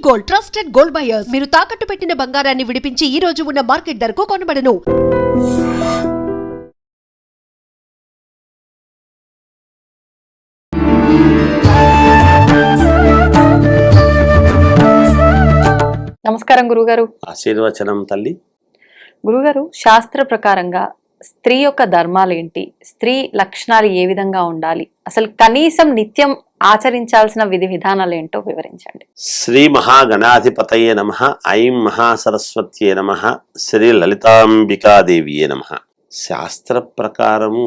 Gold, trusted gold buyers. మీరు తాకట్టు పెట్టిన బంగారాన్ని విడిపించి ఈ రోజు ఉన్న మార్కెట్ ధరకు కొనబడను. నమస్కారం గురుగారు. ఆశీర్వచనం తల్లి. గురుగారు, శాస్త్ర ప్రకారంగా స్త్రీ యొక్క ధర్మాలు ఏంటి, స్త్రీ లక్షణాలు ఏ విధంగా ఉండాలి, అసలు కనీసం నిత్యం ఆచరించాల్సిన విధి విధానాలు ఏంటో వివరించండి. శ్రీ మహాగణాధిపతయే నమః. ఐం మహాసరస్వత్యే నమః. శ్రీ లలితాంబికాదేవియే నమః. శాస్త్ర ప్రకారము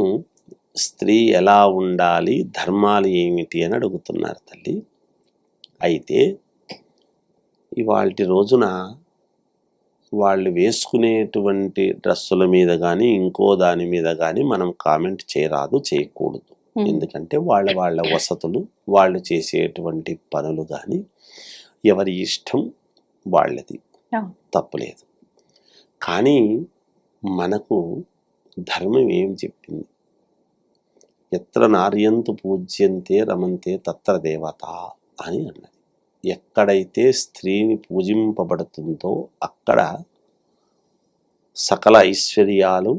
స్త్రీ ఎలా ఉండాలి, ధర్మాలు ఏమిటి అని అడుగుతున్నారు తల్లి. అయితే ఇవాల్టి రోజున వాళ్ళు వేసుకునేటువంటి డ్రెస్సుల మీద కానీ ఇంకో దాని మీద కానీ మనం కామెంట్ చేయరాదు, చేయకూడదు. ఎందుకంటే వాళ్ళ వసతులు, వాళ్ళు చేసేటువంటి పనులు కానీ ఎవరి ఇష్టం వాళ్ళది, తప్పులేదు. కానీ మనకు ధర్మం ఏం చెప్పింది? ఎత్ర నార్యంతు పూజ్యంతే రమంతే తత్ర దేవత అని అన్నది. ఎక్కడైతే స్త్రీని పూజింపబడుతుందో అక్కడ సకల ఐశ్వర్యాలు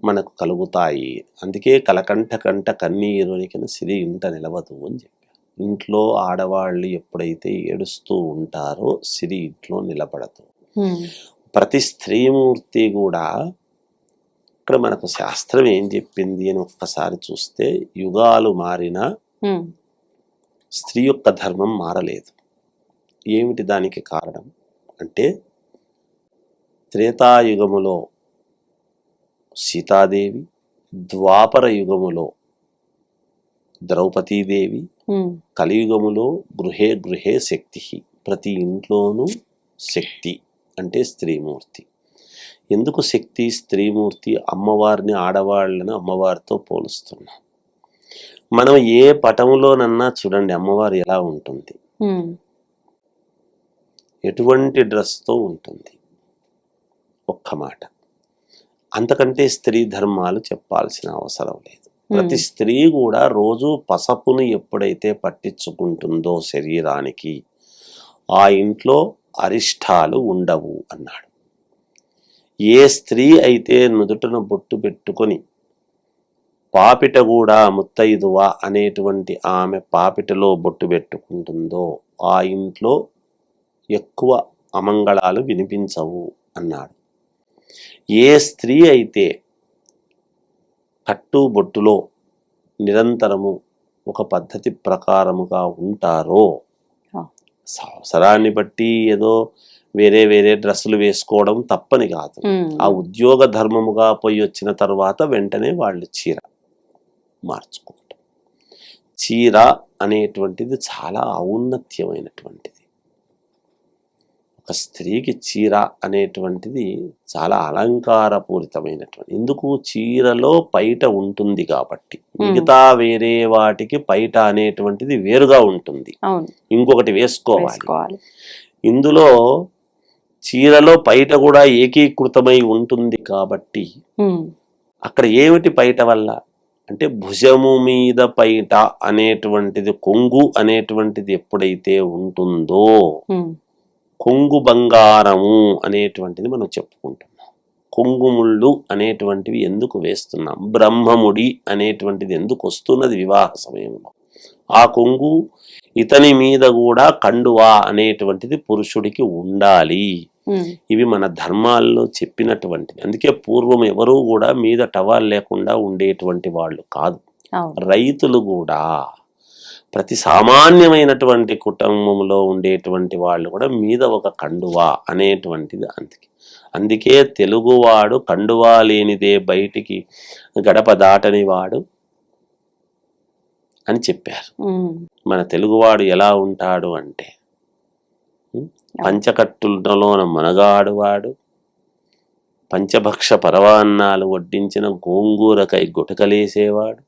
మనకు కలుగుతాయి. అందుకే కలకంఠ కన్నీరునికిన సిరి ఇంట నిలవదు అని చెప్పారు. ఇంట్లో ఆడవాళ్ళు ఎప్పుడైతే ఏడుస్తూ ఉంటారో సిరి ఇంట్లో నిలబడదు. ప్రతి స్త్రీమూర్తి కూడా ఇక్కడ మనకు శాస్త్రం ఏం చెప్పింది అని ఒక్కసారి చూస్తే, యుగాలు మారినా స్త్రీ యొక్క ధర్మం మారలేదు. ఏమిటి దానికి కారణం అంటే, త్రేతాయుగములో సీతాదేవి, ద్వాపర యుగములో ద్రౌపదీదేవి, కలియుగములో గృహే గృహే శక్తి, ప్రతి ఇంట్లోనూ శక్తి అంటే స్త్రీమూర్తి. ఎందుకు శక్తి స్త్రీమూర్తి? అమ్మవారిని, ఆడవాళ్ళని అమ్మవారితో పోలుస్తున్నాం. మనం ఏ పటంలోనన్నా చూడండి అమ్మవారు ఎలా ఉంటుంది, ఎటువంటి డ్రెస్తో ఉంటుంది. ఒక్క మాట, అంతకంటే స్త్రీ ధర్మాలు చెప్పాల్సిన అవసరం లేదు. ప్రతి స్త్రీ కూడా రోజు పసుపును ఎప్పుడైతే పట్టించుకుంటుందో శరీరానికి, ఆ ఇంట్లో అరిష్టాలు ఉండవు అన్నాడు. ఏ స్త్రీ అయితే నుదుటను బొట్టు పెట్టుకొని పాపిట కూడా ముత్తైదువా అనేటువంటి ఆమె పాపిటలో బొట్టు పెట్టుకుంటుందో ఆ ఇంట్లో ఎక్కువ అమంగళాలు వినిపించవు అన్నాడు. ఏ స్త్రీ అయితే కట్టు బొట్టులో నిరంతరము ఒక పద్ధతి ప్రకారముగా ఉంటారో, అవసరాన్ని బట్టి ఏదో వేరే వేరే డ్రెస్సులు వేసుకోవడం తప్పని కాదు. ఆ ఉద్యోగ ధర్మముగా పోయి వచ్చిన తర్వాత వెంటనే వాళ్ళు చీర మార్చుకుంటాం. చీర అనేటువంటిది చాలా ఔన్నత్యమైనటువంటిది. ఒక స్త్రీకి చీర అనేటువంటిది చాలా అలంకారపూరితమైనటువంటి. ఎందుకు? చీరలో పైట ఉంటుంది కాబట్టి. మిగతా వేరే వాటికి పైట అనేటువంటిది వేరుగా ఉంటుంది, ఇంకొకటి వేసుకోవాలి. ఇందులో చీరలో పైట కూడా ఏకీకృతమై ఉంటుంది కాబట్టి అక్కడ ఏమిటి పైట వల్ల అంటే, భుజము మీద పైట అనేటువంటిది, కొంగు అనేటువంటిది ఎప్పుడైతే ఉంటుందో, కొంగు బంగారము అనేటువంటిది మనం చెప్పుకుంటున్నాం. కొంగుముళ్ళు అనేటువంటివి ఎందుకు వేస్తున్నాం? బ్రహ్మముడి అనేటువంటిది ఎందుకు వస్తున్నది వివాహ సమయంలో? ఆ కొంగు ఇతని మీద కూడా కండువా అనేటువంటిది పురుషుడికి ఉండాలి. ఇవి మన ధర్మాల్లో చెప్పినటువంటివి. అందుకే పూర్వం ఎవరూ కూడా మీద టవాల్ లేకుండా ఉండేటువంటి వాళ్ళు కాదు. రైతులు కూడా, ప్రతి సామాన్యమైనటువంటి కుటుంబంలో ఉండేటువంటి వాళ్ళు కూడా మీద ఒక కండువా అనేటువంటిది. అందుకే తెలుగువాడు కండువా లేనిదే బయటికి గడప దాటని వాడు అని చెప్పారు. మన తెలుగువాడు ఎలా ఉంటాడు అంటే, పంచకట్టులలోన మనగాడువాడు, పంచభక్ష పరవాన్నాలు వడ్డించిన గోంగూరకై గుటకలేసేవాడు,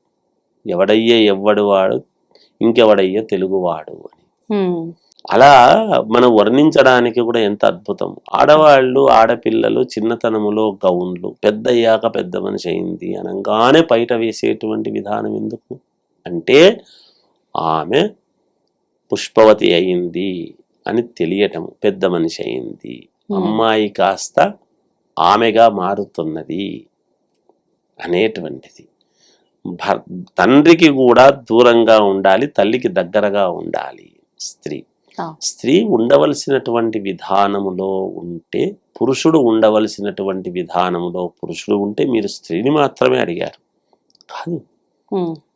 ఎవడయ్యే ఎవ్వడు వాడు, ఇంకెవడయ్యే తెలుగువాడు అని. అలా మనం వర్ణించడానికి కూడా ఎంత అద్భుతం. ఆడవాళ్ళు, ఆడపిల్లలు చిన్నతనములో గౌన్లు, పెద్దయ్యాక పెద్ద మనిషి అయింది అనగానే పైట వేసేటువంటి విధానం ఎందుకు అంటే, ఆమె పుష్పవతి అయింది అని తెలియటం, పెద్ద మనిషి అయింది, అమ్మాయి కాస్త ఆమెగా మారుతున్నది అనేటువంటిది. తండ్రికి కూడా దూరంగా ఉండాలి, తల్లికి దగ్గరగా ఉండాలి స్త్రీ. స్త్రీ ఉండవలసినటువంటి విధానములో ఉంటే, పురుషుడు ఉండవలసినటువంటి విధానములో పురుషుడు ఉంటే, మీరు స్త్రీని మాత్రమే అడిగారు కాదు,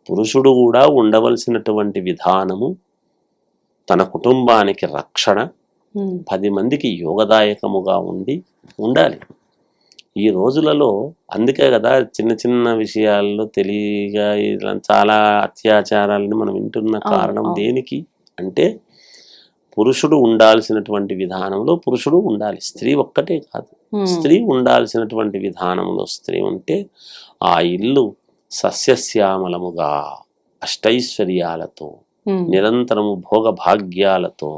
పురుషుడు కూడా ఉండవలసినటువంటి విధానము, తన కుటుంబానికి రక్షణ, 10 మందికి యోగదాయకముగా ఉండాలి. ఈ రోజులలో అందుకే కదా చిన్న చిన్న విషయాల్లో తెలియగా ఇలా చాలా అత్యాచారాలని మనం వింటున్న కారణం దేనికి అంటే, పురుషుడు ఉండాల్సినటువంటి విధానంలో పురుషుడు ఉండాలి, స్త్రీ ఒక్కటే కాదు. స్త్రీ ఉండాల్సినటువంటి విధానంలో స్త్రీ ఉంటే ఆ ఇల్లు సస్యశ్యామలముగా అష్టైశ్వర్యాలతో నిరంతరము భోగభాగ్యాలతో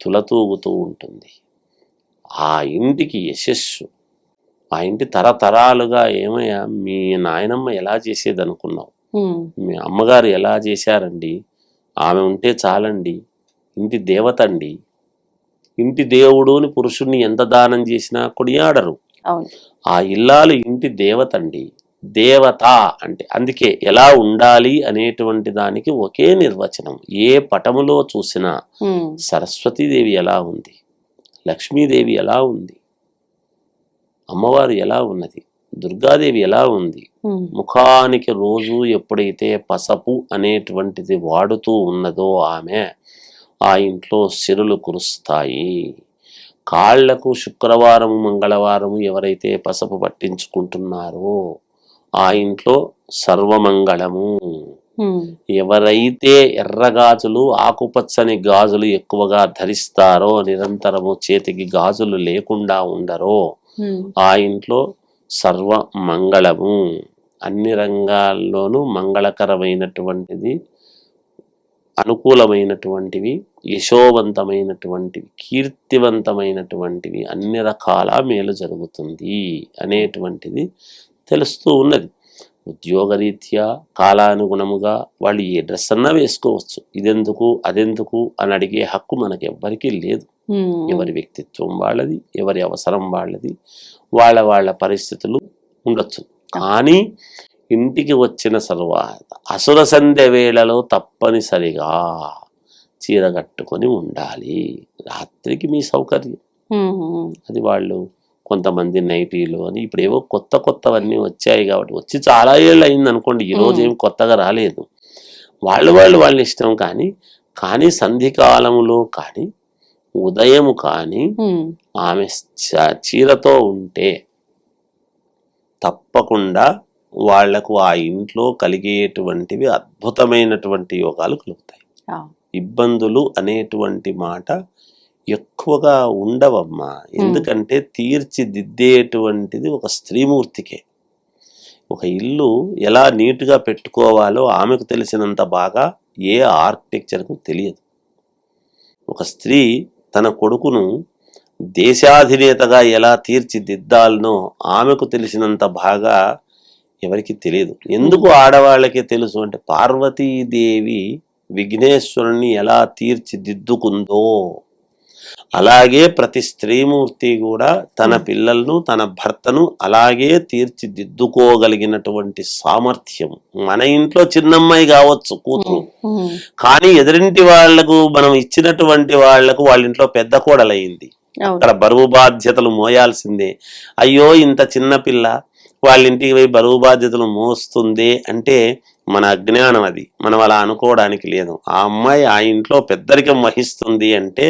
తులతూగుతూ ఉంటుంది. ఆ ఇంటికి యశస్సు, ఆ ఇంటి తరతరాలుగా ఏమయ్యా మీ నాయనమ్మ ఎలా చేసేది అనుకున్నావు, మీ అమ్మగారు ఎలా చేశారండి, ఆమె ఉంటే చాలండి, ఇంటి దేవత అండి, ఇంటి దేవుడుని పురుషుణ్ణి ఎంత దానం చేసినా కొనియాడరు. ఆ ఇల్లాలు ఇంటి దేవత అండి, దేవత అంటే అందుకే ఎలా ఉండాలి అనేటువంటి దానికి ఒకే నిర్వచనం. ఏ పటములో చూసినా సరస్వతీదేవి ఎలా ఉంది, లక్ష్మీదేవి ఎలా ఉంది, అమ్మవారు ఎలా ఉన్నది, దుర్గాదేవి ఎలా ఉంది, ముఖానికి రోజు ఎప్పుడైతే పసుపు అనేటువంటిది వాడుతూ ఉన్నదో ఆమె, ఆ ఇంట్లో సిరులు కురుస్తాయి. కాళ్లకు శుక్రవారము మంగళవారము ఎవరైతే పసుపు పట్టించుకుంటున్నారో ఆ ఇంట్లో సర్వమంగళము. ఎవరైతే ఎర్ర గాజులు ఆకుపచ్చని గాజులు ఎక్కువగా ధరిస్తారో, నిరంతరము చేతికి గాజులు లేకుండా ఉండరో ఆ ఇంట్లో సర్వ మంగళము. అన్ని రంగాల్లోనూ మంగళకరమైనటువంటిది, అనుకూలమైనటువంటివి, యశోవంతమైనటువంటివి, కీర్తివంతమైనటువంటివి, అన్ని రకాల మేలు జరుగుతుంది అనేటువంటిది తెలుస్తూ ఉన్నది. ఉద్యోగరీత్యా కాలానుగుణముగా వాళ్ళు ఏ డ్రెస్ అన్నా వేసుకోవచ్చు, ఇదెందుకు అదెందుకు అని అడిగే హక్కు మనకి ఎవ్వరికీ లేదు. ఎవరి వ్యక్తిత్వం వాళ్ళది, ఎవరి అవసరం వాళ్ళది, వాళ్ళ పరిస్థితులు ఉండొచ్చు. కానీ ఇంటికి వచ్చిన తర్వాత అసుర సంధ్య వేళలో తప్పనిసరిగా చీర కట్టుకొని ఉండాలి. రాత్రికి మీ సౌకర్యం అది. వాళ్ళు కొంతమంది నైటీలు అని ఇప్పుడు ఏవో కొత్తవన్నీ వచ్చాయి కాబట్టి, వచ్చి చాలా ఏళ్ళు అయింది అనుకోండి, ఈ రోజు ఏం కొత్తగా రాలేదు. వాళ్ళ ఇష్టం. కానీ సంధికాలములో కానీ ఉదయము కానీ ఆమె చీరతో ఉంటే తప్పకుండా వాళ్లకు ఆ ఇంట్లో కలిగేటువంటివి అద్భుతమైనటువంటి యోగాలు కలుగుతాయి. ఇబ్బందులు అనేటువంటి మాట ఎక్కువగా ఉండవమ్మా. ఎందుకంటే తీర్చిదిద్దేటువంటిది ఒక స్త్రీమూర్తికే. ఒక ఇల్లు ఎలా నీట్గా పెట్టుకోవాలో ఆమెకు తెలిసినంత బాగా ఏ ఆర్కిటెక్చర్కు తెలియదు. ఒక స్త్రీ తన కొడుకును దేశాధినేతగా ఎలా తీర్చిదిద్దాలనో ఆమెకు తెలిసినంత బాగా ఎవరికి తెలియదు. ఎందుకు ఆడవాళ్ళకే తెలుసు అంటే, పార్వతీదేవి విఘ్నేశ్వరుణ్ణి ఎలా తీర్చిదిద్దుకుందో అలాగే ప్రతి స్త్రీమూర్తి కూడా తన పిల్లలను, తన భర్తను అలాగే తీర్చిదిద్దుకోగలిగినటువంటి సామర్థ్యం. మన ఇంట్లో చిన్నమ్మాయి కావచ్చు, కూతురు, కానీ ఎదురింటి వాళ్లకు మనం ఇచ్చినటువంటి వాళ్లకు వాళ్ళ ఇంట్లో పెద్ద కోడలయ్యింది. అక్కడ బరువు బాధ్యతలు మోయాల్సిందే. అయ్యో ఇంత చిన్న పిల్ల వాళ్ళ ఇంటికి పోయి బరువు బాధ్యతలు మోస్తుంది అంటే మన అజ్ఞానం అది. మనం అలా అనుకోవడానికి లేదు. ఆ అమ్మాయి ఆ ఇంట్లో పెద్దరికం వహిస్తుంది అంటే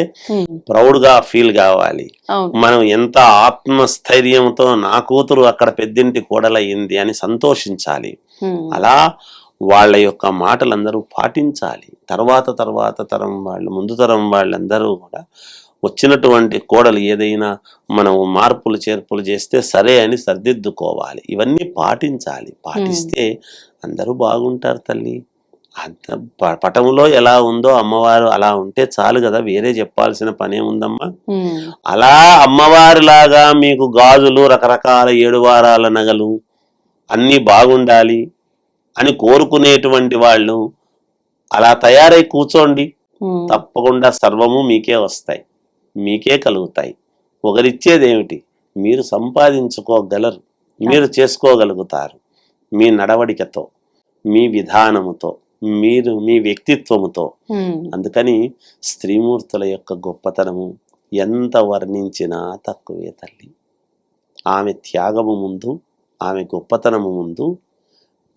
ప్రౌడ్ గా ఫీల్ కావాలి. మనం ఎంత ఆత్మస్థైర్యంతో నా కూతురు అక్కడ పెద్దింటి కోడలయ్యింది అని సంతోషించాలి. అలా వాళ్ళ యొక్క మాటలందరూ పాటించాలి. తర్వాత తరం వాళ్ళు, ముందు తరం వాళ్ళందరూ కూడా వచ్చినటువంటి కోడలు ఏదైనా మనం మార్పులు చేర్పులు చేస్తే సరే అని సర్దిద్దుకోవాలి. ఇవన్నీ పాటించాలి. పాటిస్తే అందరూ బాగుంటారు తల్లి. పటములో ఎలా ఉందో అమ్మవారు అలా ఉంటే చాలు కదా, వేరే చెప్పాల్సిన పనే ఉందమ్మా. అలా అమ్మవారిలాగా మీకు గాజులు, రకరకాల 7 వారాల నగలు అన్నీ బాగుండాలి అని కోరుకునేటువంటి వాళ్ళు అలా తయారై కూర్చోండి. తప్పకుండా సర్వము మీకే వస్తాయి, మీకే కలుగుతాయి. ఒకరిచ్చేదేమిటి? మీరు సంపాదించుకోగలరు, మీరు చేసుకోగలుగుతారు మీ నడవడికతో, మీ విధానముతో, మీరు మీ వ్యక్తిత్వముతో. అందుకని స్త్రీమూర్తుల యొక్క గొప్పతనము ఎంత వర్ణించినా తక్కువే తల్లి. ఆమె త్యాగము ముందు, ఆమె గొప్పతనము ముందు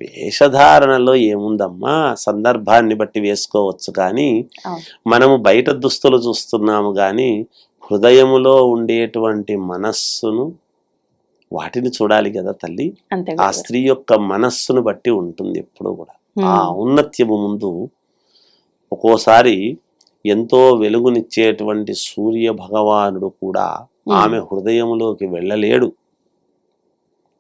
వేషధారణలో ఏముందమ్మా? సందర్భాన్ని బట్టి వేసుకోవచ్చు, కానీ మనము బయట దుస్తులు చూస్తున్నాము, కానీ హృదయములో ఉండేటువంటి మనస్సును వాటిని చూడాలి కదా తల్లి. ఆ స్త్రీ యొక్క మనస్సును బట్టి ఉంటుంది ఎప్పుడు కూడా. ఆ ఔన్నత్యము ముందు ఒక్కోసారి ఎంతో వెలుగునిచ్చేటువంటి సూర్య భగవానుడు కూడా ఆమె హృదయములోకి వెళ్ళలేడు.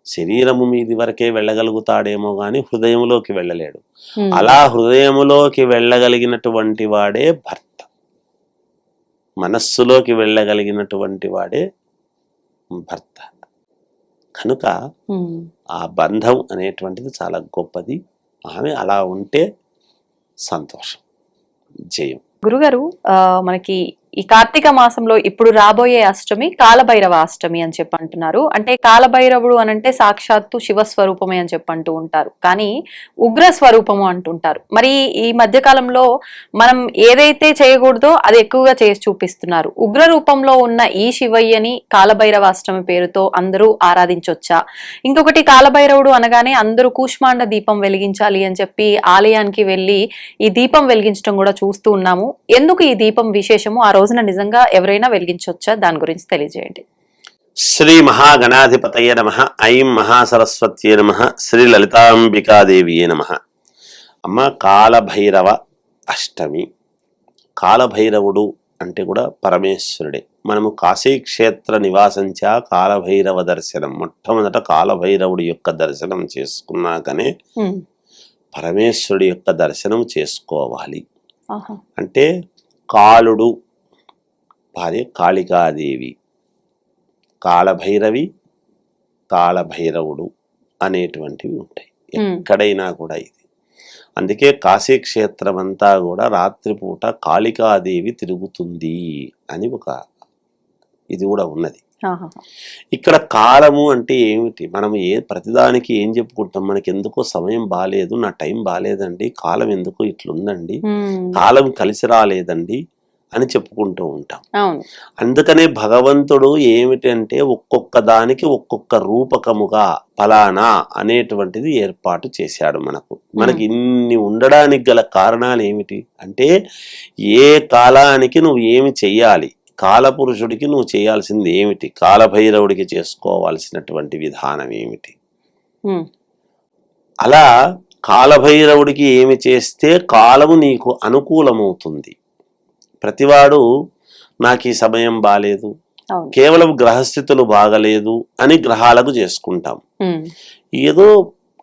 శరీరము మీది వరకే వెళ్ళగలుగుతాడేమో గాని హృదయములోకి వెళ్ళలేడు. అలా హృదయములోకి వెళ్ళగలిగినటువంటి వాడే భర్త, మనస్సులోకి వెళ్ళగలిగినటువంటి వాడే భర్త. కనుక ఆ బంధం అనేటువంటిది చాలా గొప్పది. ఆమె అలా ఉంటే సంతోషం, జయం. గురుగారు, మనకి ఈ కార్తీక మాసంలో ఇప్పుడు రాబోయే అష్టమి కాలభైరవ అష్టమి అని చెప్పి అంటున్నారు. అంటే కాలభైరవుడు అనంటే సాక్షాత్తు శివస్వరూపమే అని చెప్పి అంటూ ఉంటారు, కానీ ఉగ్ర స్వరూపము అంటుంటారు. మరి ఈ మధ్య కాలంలో మనం ఏదైతే చేయకూడదో అది ఎక్కువగా చేసి చూపిస్తున్నారు. ఉగ్ర రూపంలో ఉన్న ఈ శివయ్యని కాలభైరవ అష్టమి పేరుతో అందరూ ఆరాధించొచ్చా? ఇంకొకటి, కాలభైరవుడు అనగానే అందరూ కూష్మాండ దీపం వెలిగించాలి అని చెప్పి ఆలయానికి వెళ్ళి ఈ దీపం వెలిగించడం కూడా చూస్తూ ఉన్నాము. ఎందుకు ఈ దీపం విశేషము? ఆ రోజున నిజంగా ఎవరైనా వెలిగించవచ్చా? దాని గురించి తెలియజేయండి. శ్రీ మహాగణాధిపతయ నమః. ఐం మహాసరస్వత్యే నమః. శ్రీ లలితాంబికాదేవియే నమః. అమ్మ, కాలభైరవ అష్టమి. కాలభైరవుడు అంటే కూడా పరమేశ్వరుడే. మనము కాశీక్షేత్ర నివాసంచా కాలభైరవ దర్శనం, మొట్టమొదట కాలభైరవుడి యొక్క దర్శనం చేసుకున్నాకనే పరమేశ్వరుడి యొక్క దర్శనం చేసుకోవాలి. అంటే కాలుడు భార్య కాళికాదేవి, కాలభైరవి, కాలభైరవుడు అనేటువంటివి ఉంటాయి ఎక్కడైనా కూడా. ఇది అందుకే కాశీక్షేత్రం అంతా కూడా రాత్రిపూట కాళికాదేవి తిరుగుతుంది అని ఒక ఇది కూడా ఉన్నది. ఇక్కడ కాలము అంటే ఏమిటి? మనం ప్రతిదానికి ఏం చెప్పుకుంటాం? మనకి ఎందుకో సమయం బాలేదు, నా టైం బాలేదండి, కాలం ఎందుకో ఇట్లుందండి, కాలం కలిసి రాలేదండి అని చెప్పుకుంటూ ఉంటాం. అందుకనే భగవంతుడు ఏమిటంటే ఒక్కొక్క దానికి ఒక్కొక్క రూపకముగా ఫలానా అనేటువంటిది ఏర్పాటు చేశాడు. మనకి ఇన్ని ఉండడానికి గల కారణాలు ఏమిటి అంటే, ఏ కాలానికి నువ్వు ఏమి చెయ్యాలి, కాలపురుషుడికి నువ్వు చేయాల్సింది ఏమిటి, కాలభైరవుడికి చేసుకోవాల్సినటువంటి విధానం ఏమిటి, అలా కాలభైరవుడికి ఏమి చేస్తే కాలము నీకు అనుకూలమవుతుంది. ప్రతివాడు నాకు ఈ సమయం బాలేదు, కేవలం గ్రహస్థితులు బాగలేదు అని గ్రహాలకు చేసుకుంటాం. ఏదో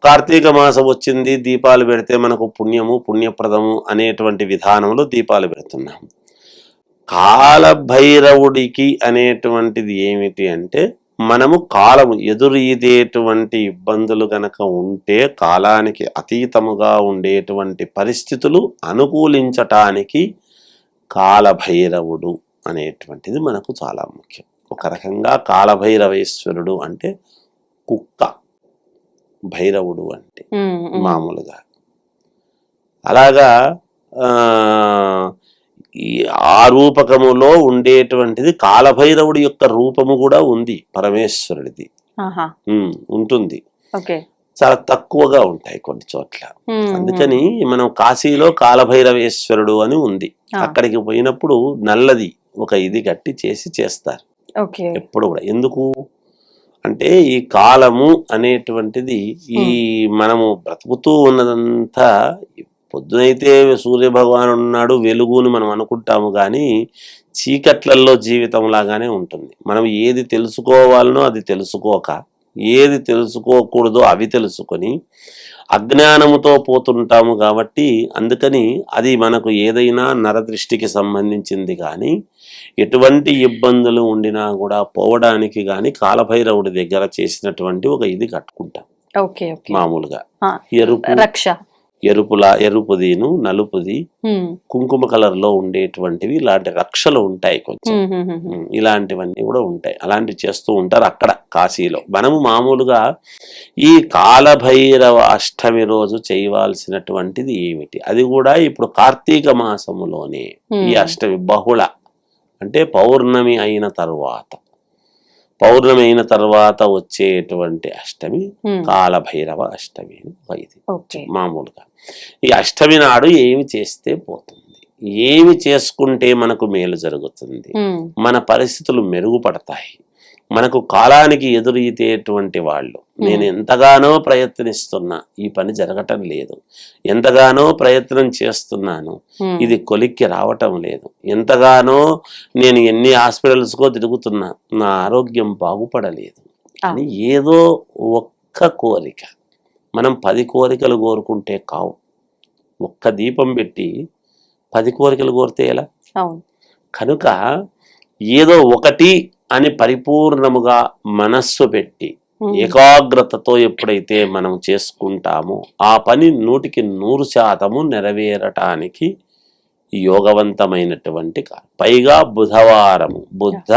కార్తీక మాసం వచ్చింది, దీపాలు పెడితే మనకు పుణ్యము, పుణ్యప్రదము అనేటువంటి విధానంలో దీపాలు పెడుతున్నాం. కాలభైరవుడికి అనేటువంటిది ఏమిటి అంటే, మనము కాలము ఎదురీదేటువంటి ఇబ్బందులు గనక ఉంటే కాలానికి అతీతముగా ఉండేటువంటి పరిస్థితులు అనుకూలించటానికి కాలభైరవుడు అనేటువంటిది మనకు చాలా ముఖ్యం. ఒక రకంగా కాలభైరవేశ్వరుడు అంటే కుక్క, భైరవుడు అంటే మామూలుగా. అలాగా ఆ రూపకములో ఉండేటువంటిది కాలభైరవుడి యొక్క రూపము కూడా ఉంది, పరమేశ్వరుడిది ఉంటుంది. చాలా తక్కువగా ఉంటాయి కొన్ని చోట్ల. అందుకని మనం కాశీలో కాలభైరవేశ్వరుడు అని ఉంది, అక్కడికి పోయినప్పుడు నల్లది ఒక ఇది కట్టి చేస్తారు ఎప్పుడు కూడా. ఎందుకు అంటే ఈ కాలము అనేటువంటిది ఈ మనము బ్రతుకుతూ ఉన్నదంతా, పొద్దునైతే సూర్య భగవాను ఉన్నాడు, వెలుగుని మనం అనుకుంటాము, కానీ చీకట్లలో జీవితం లాగానే ఉంటుంది. మనం ఏది తెలుసుకోవాలనో అది తెలుసుకోక, ఏది తెలుసుకోకూడదో అవి తెలుసుకొని అజ్ఞానముతో పోతుంటాము. కాబట్టి అందుకని అది మనకు ఏదైనా నరదృష్టికి సంబంధించింది, కానీ ఎటువంటి ఇబ్బందులు ఉండినా కూడా పోవడానికి కానీ కాలభైరవుడి దగ్గర చేసినటువంటి ఒక ఇది కట్టుకుంటాం మామూలుగా. ఎరుపు ఎరుపుదిను నలుపుది కుంకుమ కలర్ లో ఉండేటువంటివి ఇలాంటి రక్షలు ఉంటాయి కొంచెం. ఇలాంటివన్నీ కూడా ఉంటాయి. అలాంటివి చేస్తూ ఉంటారు అక్కడ కాశీలో. మనము మామూలుగా ఈ కాలభైరవ అష్టమి రోజు చేయవలసినటువంటిది ఏమిటి, అది కూడా ఇప్పుడు కార్తీక మాసములోనే ఈ అష్టమి బహుళ అంటే పౌర్ణమి అయిన తర్వాత వచ్చేటువంటి అష్టమి కాలభైరవ అష్టమి ఇది మామూలుగా. ఈ అష్టమి నాడు ఏమి చేస్తే పోతుంది, ఏమి చేసుకుంటే మనకు మేలు జరుగుతుంది, మన పరిస్థితులు మెరుగుపడతాయి, మనకు కాలానికి ఎదురీతేటువంటి వాళ్ళు నేను ఎంతగానో ప్రయత్నిస్తున్నా ఈ పని జరగటం లేదు, ఎంతగానో ప్రయత్నం చేస్తున్నాను ఇది కొలిక్కి రావటం లేదు, ఎంతగానో నేను ఎన్ని హాస్పిటల్స్కో తిరుగుతున్నా నా ఆరోగ్యం బాగుపడలేదు అని ఏదో ఒక్క కోరిక, మనం 10 కోరికలు కోరుకుంటే కావు. ఒక్క దీపం పెట్టి 10 కోరికలు కోరితే ఎలా? కనుక ఏదో ఒకటి అని పరిపూర్ణముగా మనస్సు పెట్టి ఏకాగ్రతతో ఎప్పుడైతే మనం చేసుకుంటామో ఆ పని 100% నెరవేరటానికి యోగవంతమైనటువంటి కాలం. పైగా బుధవారము, బుద్ధ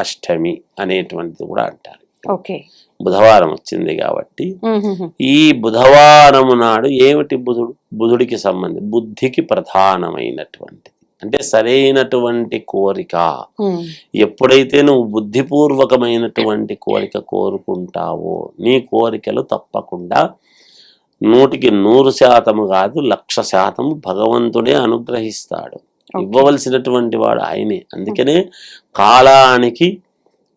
అష్టమి అనేటువంటిది కూడా అంటారు. బుధవారం వచ్చింది కాబట్టి ఈ బుధవారము నాడు ఏమిటి బుధుడికి సంబంధం, బుద్ధికి ప్రధానమైనటువంటి అంటే సరైనటువంటి కోరిక. ఎప్పుడైతే నువ్వు బుద్ధిపూర్వకమైనటువంటి కోరిక కోరుకుంటావో నీ కోరికలు తప్పకుండా 100% కాదు 1,00,000% భగవంతుడే అనుగ్రహిస్తాడు. ఇవ్వవలసినటువంటి వాడు ఆయనే. అందుకనే కాలానికి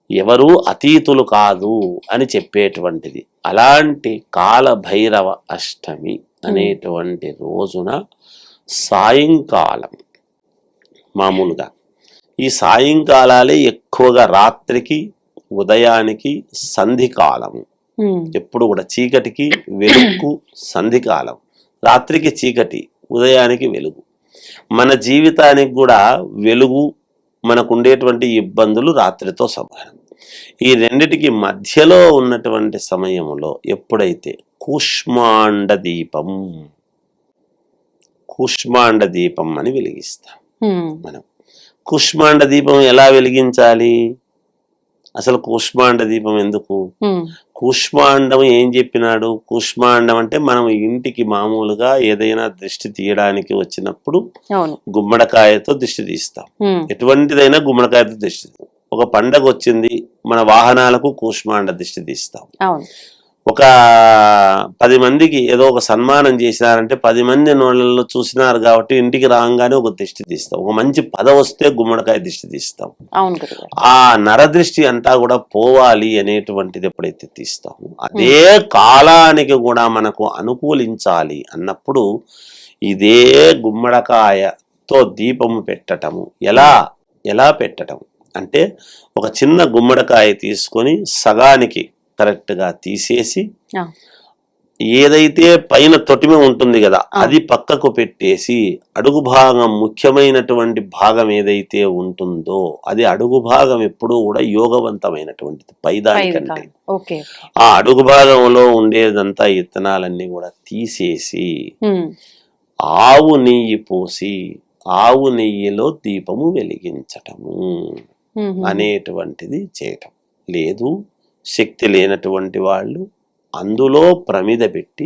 ఎవరూ అతీతులు కాదు అని చెప్పేటువంటిది. అలాంటి కాలభైరవ అష్టమి అనేటువంటి రోజున సాయంకాలం, మామూలుగా ఈ సాయంకాలాలే ఎక్కువగా రాత్రికి ఉదయానికి సంధికాలము. ఎప్పుడు కూడా చీకటికి వెలుగు సంధికాలం, రాత్రికి చీకటి ఉదయానికి వెలుగు. మన జీవితానికి కూడా వెలుగు, మనకు ఉండేటువంటి ఇబ్బందులు రాత్రితో సమానం. ఈ రెండిటికి మధ్యలో ఉన్నటువంటి సమయంలో ఎప్పుడైతే కూష్మాండ దీపం అని వెలిగిస్తాం మనం. కూష్మాండ దీపం ఎలా వెలిగించాలి, అసలు కూష్మాండ దీపం ఎందుకు? కూష్మాండం ఏం చెప్పినాడు? కూష్మాండం అంటే మనం ఇంటికి మామూలుగా ఏదైనా దిష్టి తీయడానికి వచ్చినప్పుడు గుమ్మడికాయతో దిష్టి తీస్తాం. ఎటువంటిదైనా గుమ్మడికాయతో దిష్టి తీస్తాం. ఒక పండగ వచ్చింది, మన వాహనాలకు కూష్మాండ దిష్టి తీస్తాం. ఒక 10 మందికి ఏదో ఒక సన్మానం చేసినారంటే 10 మంది నోళ్ళలో చూసినారు కాబట్టి ఇంటికి రాగానే ఒక దిష్టి తీస్తాం. ఒక మంచి పదవి వస్తే గుమ్మడికాయ దిష్టి తీస్తాం. ఆ నరదృష్టి అంతా కూడా పోవాలి అనేటువంటిది ఎప్పుడైతే తీస్తాము, అదే కాలానికి కూడా మనకు అనుకూలించాలి అన్నప్పుడు ఇదే గుమ్మడికాయతో దీపము పెట్టటము. ఎలా పెట్టటం అంటే ఒక చిన్న గుమ్మడికాయ తీసుకొని సగానికి కరెక్ట్ గా తీసేసి ఏదైతే పైన తొటిమ ఉంటుంది కదా అది పక్కకు పెట్టేసి అడుగు భాగం, ముఖ్యమైనటువంటి భాగం ఏదైతే ఉంటుందో అది అడుగు భాగం ఎప్పుడూ కూడా యోగవంతమైనటువంటిది పైదానికంటే. ఆ అడుగు భాగంలో ఉండేదంతా ఇత్తనాలన్నీ కూడా తీసేసి ఆవు నెయ్యి పోసి ఆవు నెయ్యిలో దీపము వెలిగించటము అనేటువంటిది చేయటం. లేదు శక్తి లేనటువంటి వాళ్ళు అందులో ప్రమిద పెట్టి,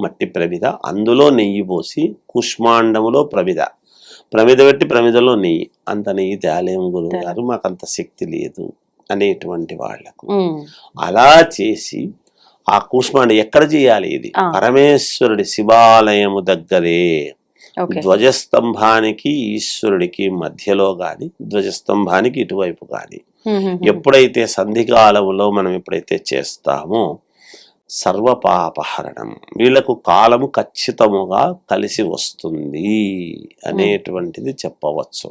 మట్టి ప్రమిద, అందులో నెయ్యి పోసి కుష్మాండములో ప్రమిద పెట్టి ప్రమిదలో నెయ్యి, అంత నెయ్యి తేలేం గురువు గారు మాకంత శక్తి లేదు అనేటువంటి వాళ్లకు అలా చేసి ఆ కూష్మాండ ఎక్కడ చేయాలి? ఇది పరమేశ్వరుడి శివాలయము దగ్గరే ధ్వజస్తంభానికి ఈశ్వరుడికి మధ్యలో గాని, ధ్వజస్తంభానికి ఇటువైపు గాని ఎప్పుడైతే సంధికాలంలో మనం ఎప్పుడైతే చేస్తామో సర్వపాపహరణం, వీళ్లకు కాలము ఖచ్చితముగా కలిసి వస్తుంది అనేటువంటిది చెప్పవచ్చు.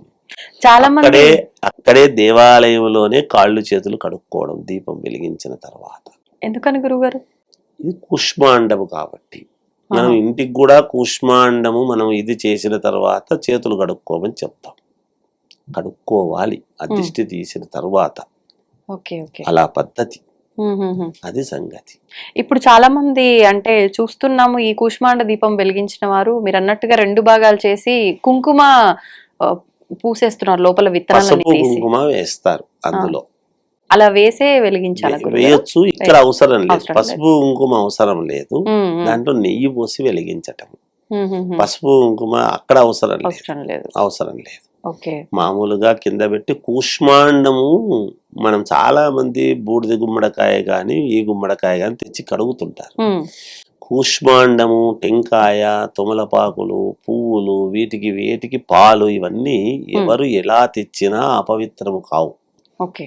చాలా మంది అక్కడే దేవాలయంలోనే కాళ్ళు చేతులు కడుక్కోవడం దీపం వెలిగించిన తర్వాత. ఎందుకని గురుగారు? ఇది కుష్మాండము కాబట్టి మనం ఇంటికి కూడా కూష్మాండము మనం ఇది చేసిన తర్వాత చేతులు కడుక్కోమని చెప్తాం. కడుక్కోవాలి ఆ దిష్టి తీసిన తర్వాత, అలా పద్ధతి. అది సంగతి. ఇప్పుడు చాలా మంది అంటే చూస్తున్నాము, ఈ కూష్మాండ దీపం వెలిగించిన వారు మీరు అన్నట్టుగా 2 భాగాలు చేసి కుంకుమ ఆ, పూసేస్తున్నారు లోపల విత్తనాలని పసుపు తీసి. కుంకుమ వేస్తారు అందులో. అలా వేసే వెలిగించాలి గురుగారు? వేయొచ్చు, ఇక్కడ అవసరం లేదు. అవసరం పసుపు కుంకుమ అవసరం లేదు. ఉమ్, ఉమ్, దాంట్లో నెయ్యి పోసి వెలిగించటం. ఉమ్, ఉమ్, ఉమ్. పసుపు కుంకుమ అక్కడ అవసరం లేదు. అవసరం లేదు. అవసరం లేదు. ఓకే. మామూలుగా కింద పెట్టి కూష్మాండము మనం చాలా మంది బూడిద గుమ్మడికాయ గాని ఈ గుమ్మడికాయ గాని తెచ్చి కడుగుతుంటారు. ఉమ్, కూష్మాండము, టెంకాయ, తొమలపాకులు, పువ్వులు, వీటికి వేటికి పాలు, ఇవన్నీ ఎవరు ఎలా తెచ్చినా అపవిత్రము కావు. ఓకే.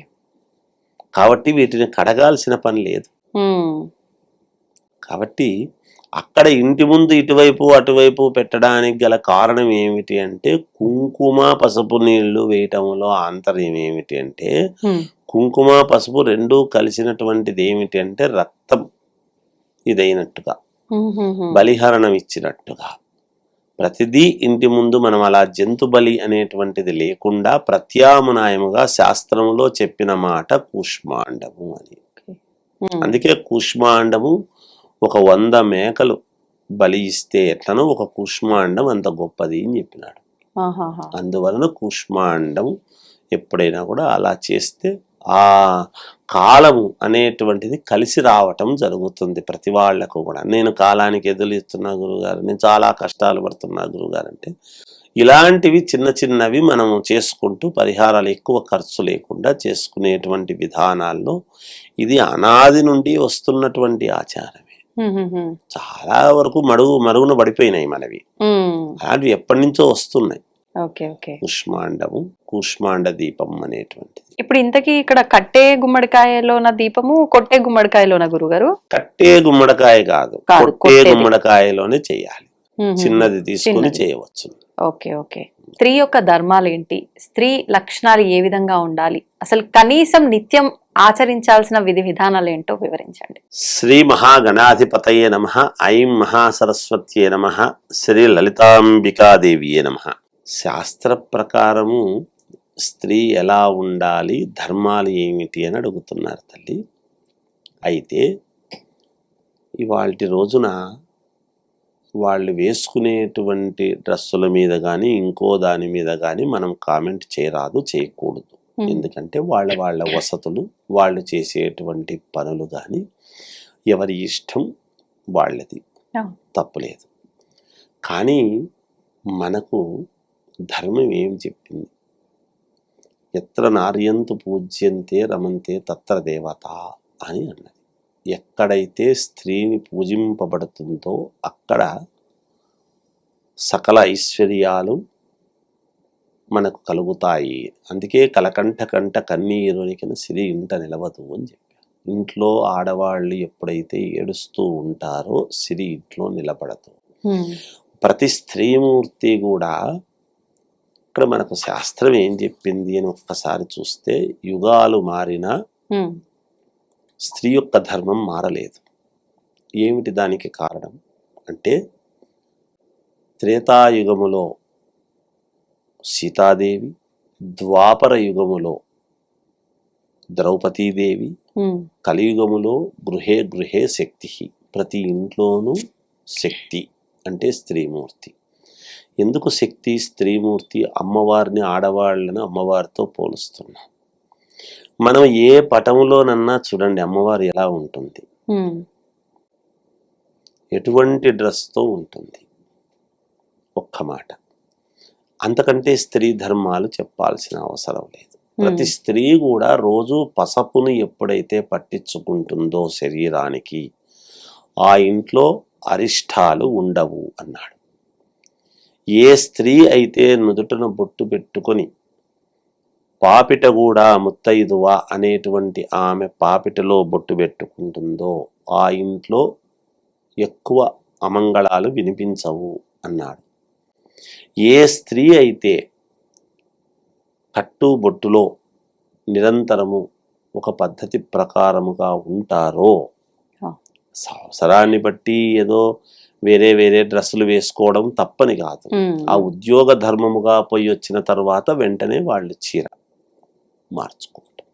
కాబట్టి వీటిని కడగాల్సిన పని లేదు. ఉమ్, కాబట్టి అక్కడ ఇంటి ముందు ఇటువైపు అటువైపు పెట్టడానికి గల కారణం ఏమిటి అంటే, కుంకుమ పసుపు నీళ్లు వేయటంలో ఆంతర్యం ఏమిటి అంటే, ఉమ్, కుంకుమ పసుపు రెండూ కలిసినటువంటిది ఏమిటి అంటే రక్తం ఇదైనట్టుగా, ఉమ్, ఉమ్, ఉమ్. బలిహరణం ఇచ్చినట్టుగా. ప్రతిదీ ఇంటి ముందు మనం అలా జంతు బలి అనేటువంటిది లేకుండా ప్రత్యామ్నాయముగా శాస్త్రములో చెప్పిన మాట కూష్మాండము అని. ఉమ్, అందుకే కూష్మాండము ఒక 100 మేకలు బలి ఇస్తే ఎట్లనో ఒక కూష్మాండం అంత గొప్పది అని చెప్పినాడు. ఆహాహా. అందువలన కూష్మాండం ఎప్పుడైనా కూడా అలా చేస్తే ఆ కాలము అనేటువంటిది కలిసి రావటం జరుగుతుంది ప్రతి వాళ్లకు కూడా. నేను కాలానికి ఎదురుస్తున్నా గురుగారు, నేను చాలా కష్టాలు పడుతున్నా గురుగారు అంటే, ఇలాంటివి చిన్న చిన్నవి మనం చేసుకుంటూ పరిహారాలు ఎక్కువ ఖర్చు లేకుండా చేసుకునేటువంటి విధానాల్లో ఇది అనాది నుండి వస్తున్నటువంటి ఆచారమే. ఉమ్, ఉమ్, ఉమ్. చాలా వరకు మరుగున పడిపోయినాయి మనవి. ఉమ్. అలాంటివి ఎప్పటి నుంచో వస్తున్నాయి. ఓకే. ఓకే. కూష్మాండము, కూష్మాండ దీపం అనేటువంటిది. ఇప్పుడు ఇంతకీ ఇక్కడ కట్టే గుమ్మడికాయలోన దీపము, కొట్టే గుమ్మడికాయలోన గురుగారు? కట్టే గుమ్మడికాయ కాదు, కాదు, కొట్టే కొట్టేది. గుమ్మడికాయలోనే చేయాలి. ఉమ్, ఉమ్, చిన్నది తీసుకుని చిన్నది. చేయవచ్చు. ఓకే. ఓకే. స్త్రీ యొక్క ధర్మాలు ఏంటి? స్త్రీ లక్షణాలు ఏ విధంగా ఉండాలి? అసలు కనీసం నిత్యం ఆచరించాల్సిన విధి విధానాలు ఏంటో వివరించండి. శ్రీ మహాగణాధిపతయే నమః. ఐం మహాసరస్వత్యే నమః. శ్రీ లలితాంబికాదేవియే నమః. శాస్త్ర ప్రకారము స్త్రీ ఎలా ఉండాలి, ధర్మాలు ఏమిటి అని అడుగుతున్నారు తల్లి. అయితే ఇవాల్టి రోజున వాళ్ళు వేసుకునేటువంటి డ్రెస్సుల మీద కానీ ఇంకో దాని మీద కానీ మనం కామెంట్ చేయరాదు, చేయకూడదు. ఎందుకంటే వాళ్ళ వసతులు, వాళ్ళు చేసేటువంటి పనులు కానీ ఎవరి ఇష్టం వాళ్ళది, తప్పులేదు. కానీ మనకు ధర్మం ఏం చెప్పింది? ఎత్ర నార్యంతు పూజ్యంతే రమంతే తత్ర దేవత అని అన్నది. ఎక్కడైతే స్త్రీని పూజింపబడుతుందో అక్కడ సకల ఐశ్వర్యాలు మనకు కలుగుతాయి. అందుకే కలకంఠ కంట కన్నీరునికిన సిరి ఇంట నిలవదు అని చెప్పారు. ఇంట్లో ఆడవాళ్ళు ఎప్పుడైతే ఏడుస్తూ ఉంటారో సిరి ఇంట్లో నిలబడదు. ప్రతి స్త్రీమూర్తి కూడా ఇక్కడ మనకు శాస్త్రం ఏం చెప్పింది అని ఒక్కసారి చూస్తే, యుగాలు మారినా స్త్రీ యొక్క ధర్మం మారలేదు. ఏమిటి దానికి కారణం అంటే, త్రేతాయుగములో సీతాదేవి, ద్వాపర యుగములో ద్రౌపదీదేవి, కలియుగములో గృహే గృహే శక్తి. ప్రతి ఇంట్లోనూ శక్తి అంటే స్త్రీమూర్తి. ఎందుకు శక్తి, స్త్రీమూర్తి? అమ్మవారిని, ఆడవాళ్ళని అమ్మవారితో పోలుస్తున్నాం. మనం ఏ పటంలోనన్నా చూడండి అమ్మవారు ఎలా ఉంటుంది, ఎటువంటి డ్రెస్తో ఉంటుంది. ఒక్క మాట, అంతకంటే స్త్రీ ధర్మాలు చెప్పాల్సిన అవసరం లేదు. ప్రతి స్త్రీ కూడా రోజు పసుపును ఎప్పుడైతే పట్టించుకుంటుందో శరీరానికి, ఆ ఇంట్లో అరిష్టాలు ఉండవు అన్నాడు. ఏ స్త్రీ అయితే నుదుటను బొట్టు పెట్టుకొని పాపిట కూడా ముత్తైదువ అనేటువంటి ఆమె పాపిటలో బొట్టు పెట్టుకుంటుందో ఆ ఇంట్లో ఎక్కువ అమంగళాలు వినిపించవు అన్నాడు. ఏ స్త్రీ అయితే కట్టు బొట్టులో నిరంతరము ఒక పద్ధతి ప్రకారముగా ఉంటారో, అవసరాన్ని బట్టి ఏదో వేరే వేరే డ్రెస్సులు వేసుకోవడం తప్పని కాదు. ఆ ఉద్యోగ ధర్మముగా పోయి వచ్చిన తర్వాత వెంటనే వాళ్ళు చీర మార్చుకోవటం.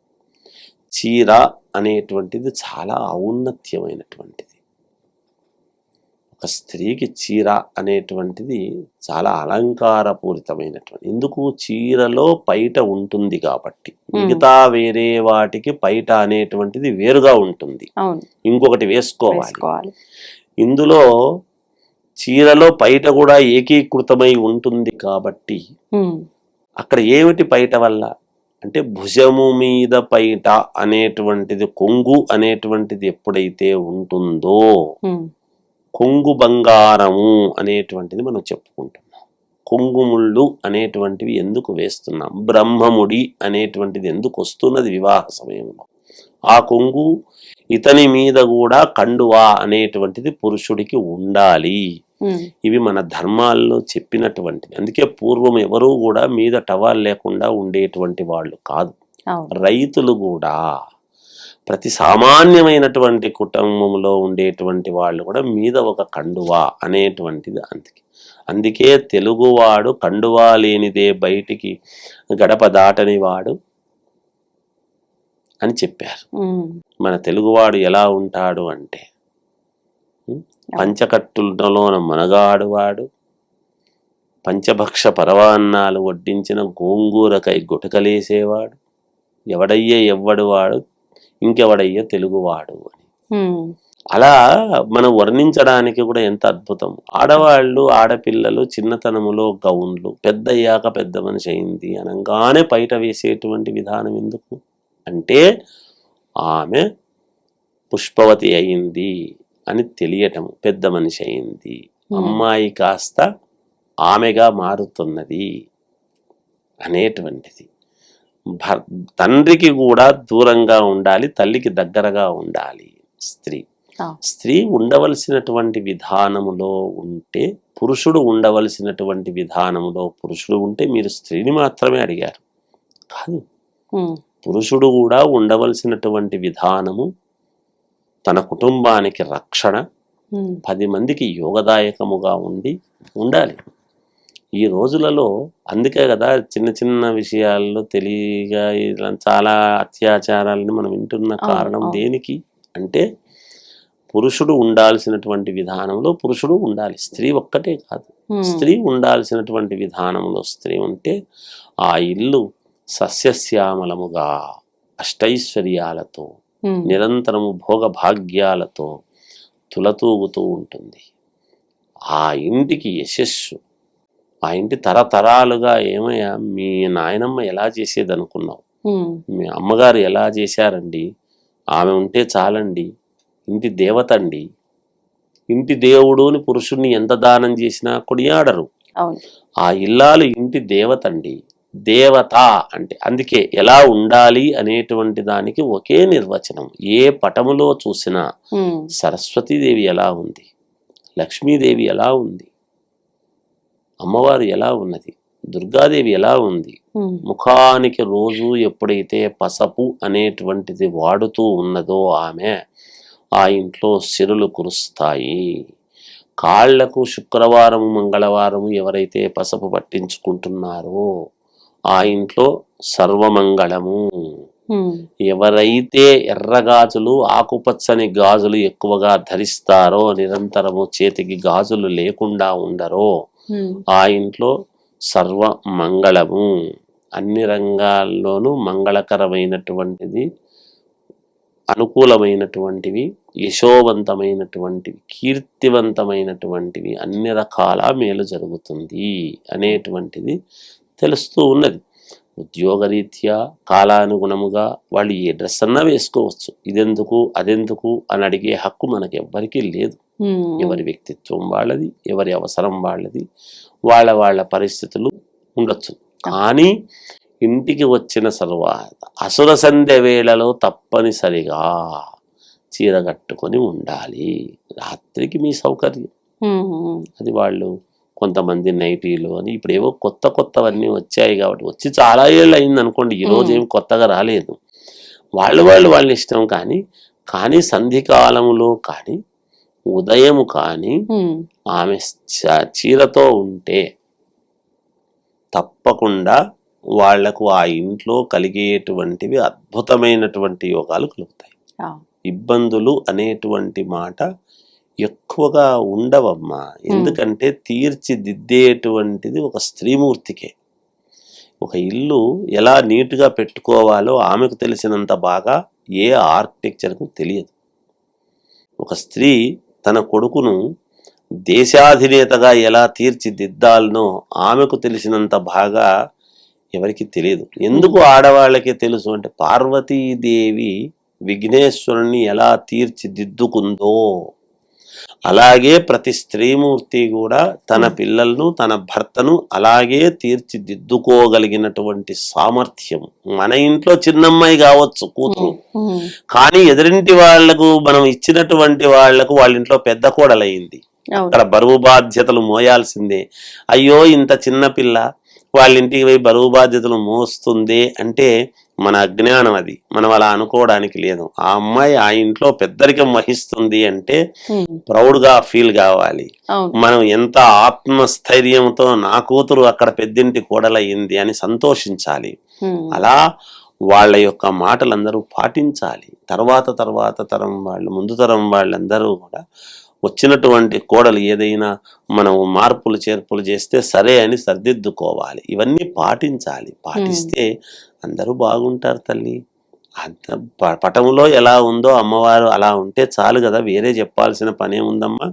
చీర అనేటువంటిది చాలా ఔన్నత్యమైనటువంటిది. ఒక స్త్రీకి చీర అనేటువంటిది చాలా అలంకారపూరితమైనటువంటి. ఎందుకు? చీరలో పైట ఉంటుంది కాబట్టి. మిగతా వేరే వాటికి పైట అనేటువంటిది వేరుగా ఉంటుంది, ఇంకొకటి వేసుకోవాలి. ఇందులో చీరలో పైట కూడా ఏకీకృతమై ఉంటుంది కాబట్టి అక్కడ ఏమిటి పైట వల్ల అంటే భుజము మీద పైట అనేటువంటిది, కొంగు అనేటువంటిది ఎప్పుడైతే ఉంటుందో, కొంగు బంగారము అనేటువంటిది మనం చెప్పుకుంటున్నాం. కొంగుముళ్ళు అనేటువంటివి ఎందుకు వేస్తున్నాం? బ్రహ్మముడి అనేటువంటిది ఎందుకు వస్తున్నది వివాహ సమయంలో? ఆ కొంగు ఇతని మీద కూడా కండువా అనేటువంటిది పురుషుడికి ఉండాలి. ఇవి మన ధర్మాల్లో చెప్పినటువంటివి. అందుకే పూర్వం ఎవరూ కూడా మీద టవాల్ లేకుండా ఉండేటువంటి వాళ్ళు కాదు. రైతులు కూడా, ప్రతి సామాన్యమైనటువంటి కుటుంబంలో ఉండేటువంటి వాళ్ళు కూడా మీద ఒక కండువా అనేటువంటిది. అందుకే తెలుగువాడు కండువా లేనిదే బయటికి గడప దాటని వాడు అని చెప్పారు. మన తెలుగువాడు ఎలా ఉంటాడు అంటే పంచకట్టులలోన మనగాడువాడు, పంచభక్ష పరవాన్నాలు వడ్డించిన గోంగూరకై గుటకలేసేవాడు, ఎవడయ్యే ఎవ్వడు వాడు, ఇంకెవడయ్యే తెలుగువాడు అని. అలా మనం వర్ణించడానికి కూడా ఎంత అద్భుతం. ఆడవాళ్ళు, ఆడపిల్లలు చిన్నతనములో గౌన్లు, పెద్దయ్యాక పెద్ద మనిషి అయింది అనగానే పైట వేసేటువంటి విధానం ఎందుకు అంటే ఆమె పుష్పవతి అయింది అని తెలియటం, పెద్ద మనిషి అయింది, అమ్మాయి కాస్త ఆమెగా మారుతున్నది అనేటువంటిది. తండ్రికి కూడా దూరంగా ఉండాలి, తల్లికి దగ్గరగా ఉండాలి స్త్రీ. స్త్రీ ఉండవలసినటువంటి విధానములో ఉంటే, పురుషుడు ఉండవలసినటువంటి విధానములో పురుషుడు ఉంటే, మీరు స్త్రీని మాత్రమే అడిగారు కాదు, పురుషుడు కూడా ఉండవలసినటువంటి విధానము తన కుటుంబానికి రక్షణ, 10 మందికి యోగదాయకముగా ఉండాలి. ఈ రోజులలో అందుకే కదా చిన్న చిన్న విషయాల్లో తెలియగా ఇలా చాలా అత్యాచారాలను మనం వింటున్న కారణం దేనికి అంటే, పురుషుడు ఉండాల్సినటువంటి విధానంలో పురుషుడు ఉండాలి, స్త్రీ ఒక్కటే కాదు. స్త్రీ ఉండాల్సినటువంటి విధానంలో స్త్రీ ఉంటే ఆ ఇల్లు సస్యశ్యామలముగా అష్టైశ్వర్యాలతో నిరంతరము భోగ భాగ్యాలతో తులతూగుతూ ఉంటుంది. ఆ ఇంటికి యశస్సు, ఆ ఇంటి తరతరాలుగా ఏమయ్యా మీ నాయనమ్మ ఎలా చేసేది అనుకున్నావు, మీ అమ్మగారు ఎలా చేశారండి, ఆమె ఉంటే చాలండి, ఇంటి దేవత అండి, ఇంటి దేవుడుని పురుషుణ్ణి ఎంత దానం చేసినా కొనియాడరు. ఆ ఇల్లాలు ఇంటి దేవత అండి, దేవత అంటే. అందుకే ఎలా ఉండాలి అనేటువంటి దానికి ఒకే నిర్వచనం. ఏ పటములో చూసినా సరస్వతీదేవి ఎలా ఉంది, లక్ష్మీదేవి ఎలా ఉంది, అమ్మవారు ఎలా ఉన్నది, దుర్గాదేవి ఎలా ఉంది. ముఖానికి రోజు ఎప్పుడైతే పసుపు అనేటువంటిది వాడుతూ ఉన్నదో ఆమె, ఆ ఇంట్లో సిరులు కురుస్తాయి. కాళ్లకు శుక్రవారము మంగళవారము ఎవరైతే పసుపు పట్టించుకుంటున్నారో ఆ ఇంట్లో సర్వమంగళము. ఎవరైతే ఎర్రగాజులు, ఆకుపచ్చని గాజులు ఎక్కువగా ధరిస్తారో, నిరంతరము చేతికి గాజులు లేకుండా ఉండరో ఆ ఇంట్లో సర్వ మంగళము. అన్ని రంగాల్లోనూ మంగళకరమైనటువంటిది, అనుకూలమైనటువంటివి, యశోవంతమైనటువంటివి, కీర్తివంతమైనటువంటివి, అన్ని రకాల మేలు జరుగుతుంది అనేటువంటిది తెలుస్తూ ఉన్నది. ఉద్యోగరీత్యా కాలానుగుణముగా వాళ్ళు ఏ డ్రెస్ అన్నా వేసుకోవచ్చు. ఇదెందుకు అదెందుకు అని అడిగే హక్కు మనకి ఎవ్వరికీ లేదు. ఎవరి వ్యక్తిత్వం వాళ్ళది, ఎవరి అవసరం వాళ్ళది, వాళ్ళ పరిస్థితులు ఉండొచ్చు. కానీ ఇంటికి వచ్చిన తర్వాత అసుర సంధ్య వేళలో తప్పనిసరిగా చీర కట్టుకొని ఉండాలి. రాత్రికి మీ సౌకర్యం అది. వాళ్ళు కొంతమంది నైటీలు అని ఇప్పుడు ఏవో కొత్తవన్నీ వచ్చాయి కాబట్టి, వచ్చి చాలా ఏళ్ళు అయింది అనుకోండి, ఈ రోజు ఏమి కొత్తగా రాలేదు. వాళ్ళ ఇష్టం. కానీ సంధికాలములో కానీ ఉదయము కానీ ఆమె చీరతో ఉంటే తప్పకుండా వాళ్లకు ఆ ఇంట్లో కలిగేటువంటివి అద్భుతమైనటువంటి యోగాలు కలుగుతాయి. ఇబ్బందులు అనేటువంటి మాట ఎక్కువగా ఉండవమ్మా. ఎందుకంటే తీర్చిదిద్దేటువంటిది ఒక స్త్రీమూర్తికే. ఒక ఇల్లు ఎలా నీట్గా పెట్టుకోవాలో ఆమెకు తెలిసినంత బాగా ఏ ఆర్కిటెక్చర్కు తెలియదు. ఒక స్త్రీ తన కొడుకును దేశాధినేతగా ఎలా తీర్చిదిద్దాలనో ఆమెకు తెలిసినంత బాగా ఎవరికి తెలియదు. ఎందుకు ఆడవాళ్ళకే తెలుసు అంటే పార్వతీదేవి విఘ్నేశ్వరుణ్ణి ఎలా తీర్చిదిద్దుకుందో అలాగే ప్రతి స్త్రీమూర్తి కూడా తన పిల్లలను తన భర్తను అలాగే తీర్చిదిద్దుకోగలిగినటువంటి సామర్థ్యం. మన ఇంట్లో చిన్నమ్మాయి కావచ్చు కూతురు, కానీ ఎదురింటి వాళ్లకు మనం ఇచ్చినటువంటి వాళ్లకు వాళ్ళ ఇంట్లో పెద్ద కోడలయ్యింది. అక్కడ బరువు బాధ్యతలు మోయాల్సిందే. అయ్యో ఇంత చిన్న పిల్ల వాళ్ళ ఇంటికి పోయి బరువు బాధ్యతలు మోస్తుంది అంటే మన అజ్ఞానం. అది మనం అలా అనుకోవడానికి లేదు. ఆ అమ్మాయి ఆ ఇంట్లో పెద్దరికం వహిస్తుంది అంటే ప్రౌడ్ గా ఫీల్ కావాలి. మనం ఎంత ఆత్మస్థైర్యంతో నా కూతురు అక్కడ పెద్దింటి కోడలయ్యింది అని సంతోషించాలి. అలా వాళ్ళ యొక్క మాటలందరూ పాటించాలి. తర్వాత తరం వాళ్ళు, ముందు తరం వాళ్ళందరూ కూడా వచ్చినటువంటి కోడలు ఏదైనా మనం మార్పులు చేర్పులు చేస్తే సరే అని సర్దిద్దుకోవాలి. ఇవన్నీ పాటించాలి. పాటిస్తే అందరూ బాగుంటారు తల్లి. పటంలో ఎలా ఉందో అమ్మవారు అలా ఉంటే చాలు కదా, వేరే చెప్పాల్సిన పనే ఉందమ్మా.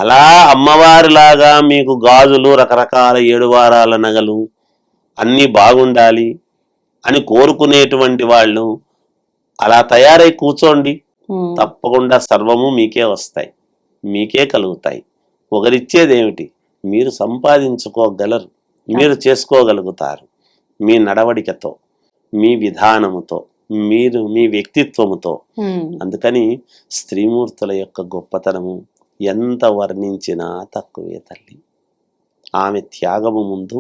అలా అమ్మవారిలాగా మీకు గాజులు, రకరకాల 7 వారాల నగలు అన్నీ బాగుండాలి అని కోరుకునేటువంటి వాళ్ళు అలా తయారై కూర్చోండి. తప్పకుండా సర్వము మీకే వస్తాయి, మీకే కలుగుతాయి. ఒకరిచ్చేదేమిటి? మీరు సంపాదించుకోగలరు, మీరు చేసుకోగలుగుతారు. మీ నడవడికతో, మీ విధానముతో, మీరు మీ వ్యక్తిత్వముతో. అందుకని స్త్రీమూర్తుల యొక్క గొప్పతనము ఎంత వర్ణించినా తక్కువే తల్లి. ఆమె త్యాగము ముందు,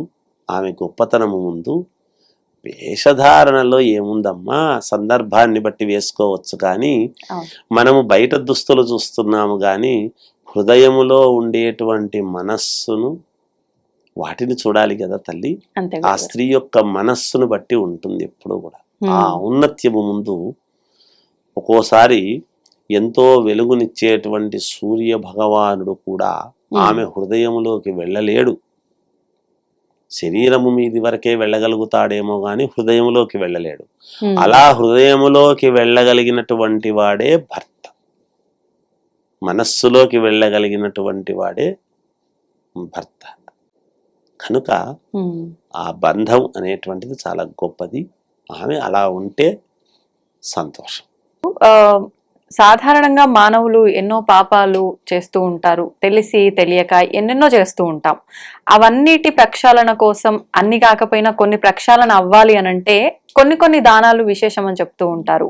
ఆమె గొప్పతనము ముందు వేషధారణలో ఏముందమ్మా? సందర్భాన్ని బట్టి వేసుకోవచ్చు, కానీ మనము బయట దుస్తులు చూస్తున్నాము, కానీ హృదయములో ఉండేటువంటి మనస్సును వాటిని చూడాలి కదా తల్లి. ఆ స్త్రీ యొక్క మనస్సును బట్టి ఉంటుంది ఎప్పుడు కూడా. ఆ ఔన్నత్యము ముందు ఒక్కోసారి ఎంతో వెలుగునిచ్చేటువంటి సూర్య భగవానుడు కూడా ఆమె హృదయములోకి వెళ్ళలేడు. శరీరము మీది వరకే వెళ్ళగలుగుతాడేమో గాని హృదయములోకి వెళ్ళలేడు. అలా హృదయములోకి వెళ్ళగలిగినటువంటి వాడే భర్త, మనస్సులోకి వెళ్ళగలిగినటువంటి వాడే భర్త. కనుక ఆ బంధం అనేటువంటిది చాలా గొప్పది. ఆమె అలా ఉంటే సంతోషం. సాధారణంగా మానవులు ఎన్నో పాపాలు చేస్తూ ఉంటారు, తెలిసి తెలియక ఎన్నెన్నో చేస్తూ ఉంటాం. అవన్నిటి ప్రక్షాళన కోసం, అన్ని కాకపోయినా కొన్ని ప్రక్షాళన అవ్వాలి అనంటే కొన్ని దానాలు విశేషం అని చెప్తూ ఉంటారు.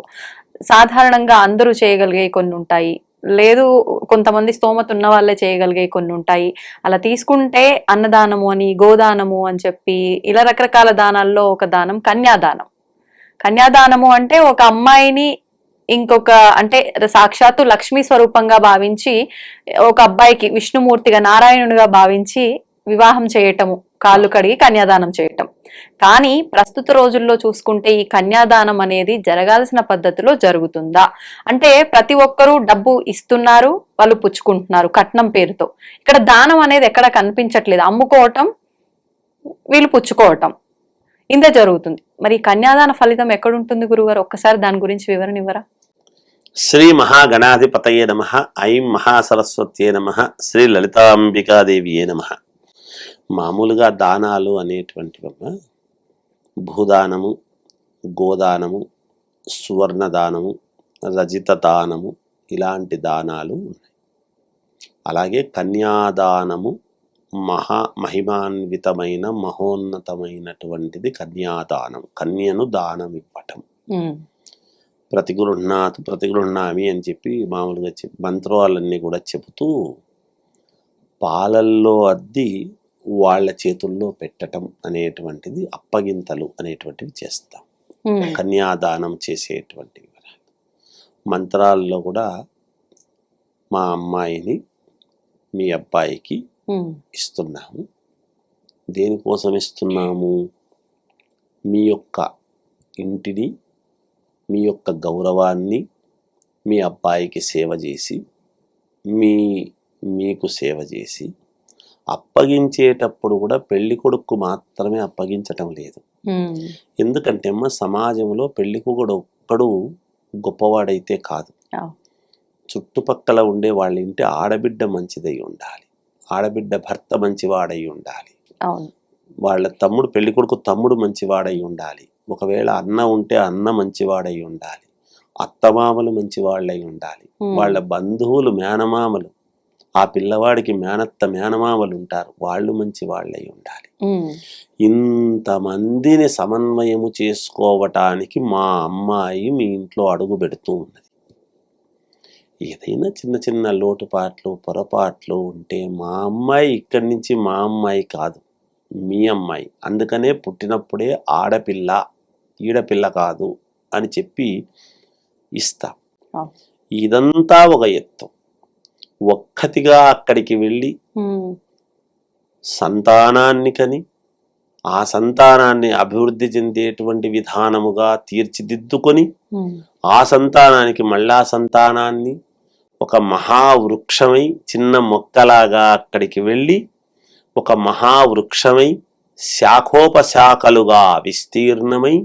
సాధారణంగా అందరూ చేయగలిగే కొన్ని ఉంటాయి, లేదు కొంతమంది స్తోమత ఉన్న వాళ్ళే చేయగలిగే కొన్ని ఉంటాయి. అలా తీసుకుంటే అన్నదానము అని, గోదానము అని చెప్పి ఇలా రకరకాల దానాల్లో ఒక దానం కన్యాదానం. కన్యాదానము అంటే ఒక అమ్మాయిని ఇంకొక, అంటే సాక్షాత్తు లక్ష్మీ స్వరూపంగా భావించి ఒక అబ్బాయికి విష్ణుమూర్తిగా, నారాయణునిగా భావించి వివాహం చేయటము, కాళ్ళు కడిగి కన్యాదానం చేయటం. కానీ ప్రస్తుత రోజుల్లో చూసుకుంటే ఈ కన్యాదానం అనేది జరగాల్సిన పద్ధతిలో జరుగుతుందా? అంటే ప్రతి ఒక్కరూ డబ్బు ఇస్తున్నారు, వాళ్ళు పుచ్చుకుంటున్నారు కట్నం పేరుతో. ఇక్కడ దానం అనేది ఎక్కడ కనిపించట్లేదు. అమ్ముకోవటం, వీళ్ళు పుచ్చుకోవటం, ఇంతే జరుగుతుంది. మరి కన్యాదాన ఫలితం ఎక్కడుంటుంది గురుగారు? ఒక్కసారి దాని గురించి వివరణ ఇవ్వరా? శ్రీ మహాగణాధిపతయే నమః. ఐం మహాసరస్వత్యే నమః. శ్రీ లలితాంబికాదేవియే నమః. మామూలుగా దానాలు అనేటువంటివమ్మ భూదానము, గోదానము, సువర్ణదానము, రజిత దానము ఇలాంటి దానాలు ఉన్నాయి. అలాగే కన్యాదానము మహిమాన్వితమైన మహోన్నతమైనటువంటిది కన్యాదానం. కన్యను దానం ఇవ్వటం. ప్రతిగృహ్ణామి అని చెప్పి మామూలుగా మంత్రాలన్నీ కూడా చెబుతూ పాలల్లో అద్ది వాళ్ళ చేతుల్లో పెట్టడం అనేటువంటిది, అప్పగింతలు అనేటువంటివి చేస్తాం. కన్యాదానం చేసేటువంటివి మంత్రాల్లో కూడా మా అమ్మాయిని మీ అబ్బాయికి ఇస్తున్నాము. దేనికోసం ఇస్తున్నాము మీ యొక్క ఇంటిని, మీ యొక్క గౌరవాన్ని మీ అబ్బాయికి సేవ చేసి మీకు సేవ చేసి అప్పగించేటప్పుడు కూడా పెళ్లి కొడుకు మాత్రమే అప్పగించటం లేదు. ఎందుకంటే అమ్మ సమాజంలో పెళ్లి కొడుకు ఒక్కడు గొప్పవాడైతే కాదు, చుట్టుపక్కల ఉండే వాళ్ళ ఇంటి ఆడబిడ్డ మంచిదై ఉండాలి, ఆడబిడ్డ భర్త మంచివాడై ఉండాలి, వాళ్ళ తమ్ముడు పెళ్లి కొడుకు తమ్ముడు మంచివాడై ఉండాలి, ఒకవేళ అన్న ఉంటే అన్న మంచివాడై ఉండాలి, అత్తమామలు మంచివాళ్ళై ఉండాలి, వాళ్ళ బంధువులు మేనమామలు, ఆ పిల్లవాడికి మేనత్త మేనమామలు ఉంటారు, వాళ్ళు మంచి వాళ్ళై ఉండాలి. ఇంతమందిని సమన్వయము చేసుకోవటానికి మా అమ్మాయి మీ ఇంట్లో అడుగు పెడుతూ ఉన్నది. ఏదైనా చిన్న చిన్న లోటుపాట్లు పొరపాట్లు ఉంటే మా అమ్మాయి ఇక్కడి నుంచి మా అమ్మాయి కాదు, మీ అమ్మాయి, అందుకనే పుట్టినప్పుడే ఆడపిల్ల ఈడపిల్ల కాదు అని చెప్పి ఇస్తాం. ఇదంతా ఒక ఎత్తు. ఒక్కతిగా అక్కడికి వెళ్ళి సంతానాన్ని కని ఆ సంతానాన్ని అభివృద్ధి చెందేటువంటి విధానముగా తీర్చిదిద్దుకొని ఆ సంతానానికి మళ్ళా సంతానాన్ని ఒక మహావృక్షమై చిన్న మొక్కలాగా అక్కడికి వెళ్ళి ఒక మహావృక్షమై శాఖోపశాఖలుగా విస్తీర్ణమై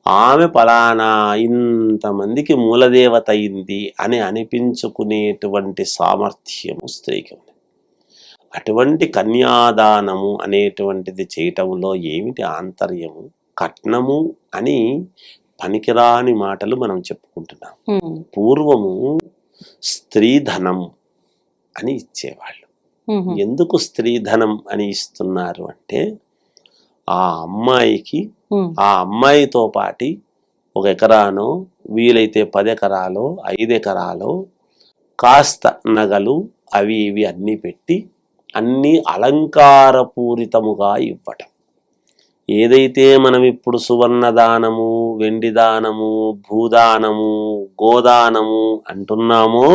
ఆమె పలానా ఇంతమందికి మూలదేవత అయింది అని అనిపించుకునేటువంటి సామర్థ్యము స్త్రీకి ఉంది. అటువంటి కన్యాదానము అనేటువంటిది చేయటంలో ఏమిటి ఆంతర్యము? కట్నము అని పనికిరాని మాటలు మనం చెప్పుకుంటున్నాం. పూర్వము స్త్రీధనం అని ఇచ్చేవాళ్ళు. ఎందుకు స్త్రీధనం అని ఇస్తున్నారు అంటే ఆ అమ్మాయికి ఆ అమ్మాయితో పాటి 1 ఎకరానో వీలైతే 10 ఎకరాలో 5 ఎకరాలో కాస్త నగలు అవి ఇవి అన్నీ పెట్టి అన్నీ అలంకారపూరితముగా ఇవ్వటం. ఏదైతే మనం ఇప్పుడు సువర్ణదానము, వెండి దానము, భూదానము, గోదానము అంటున్నామో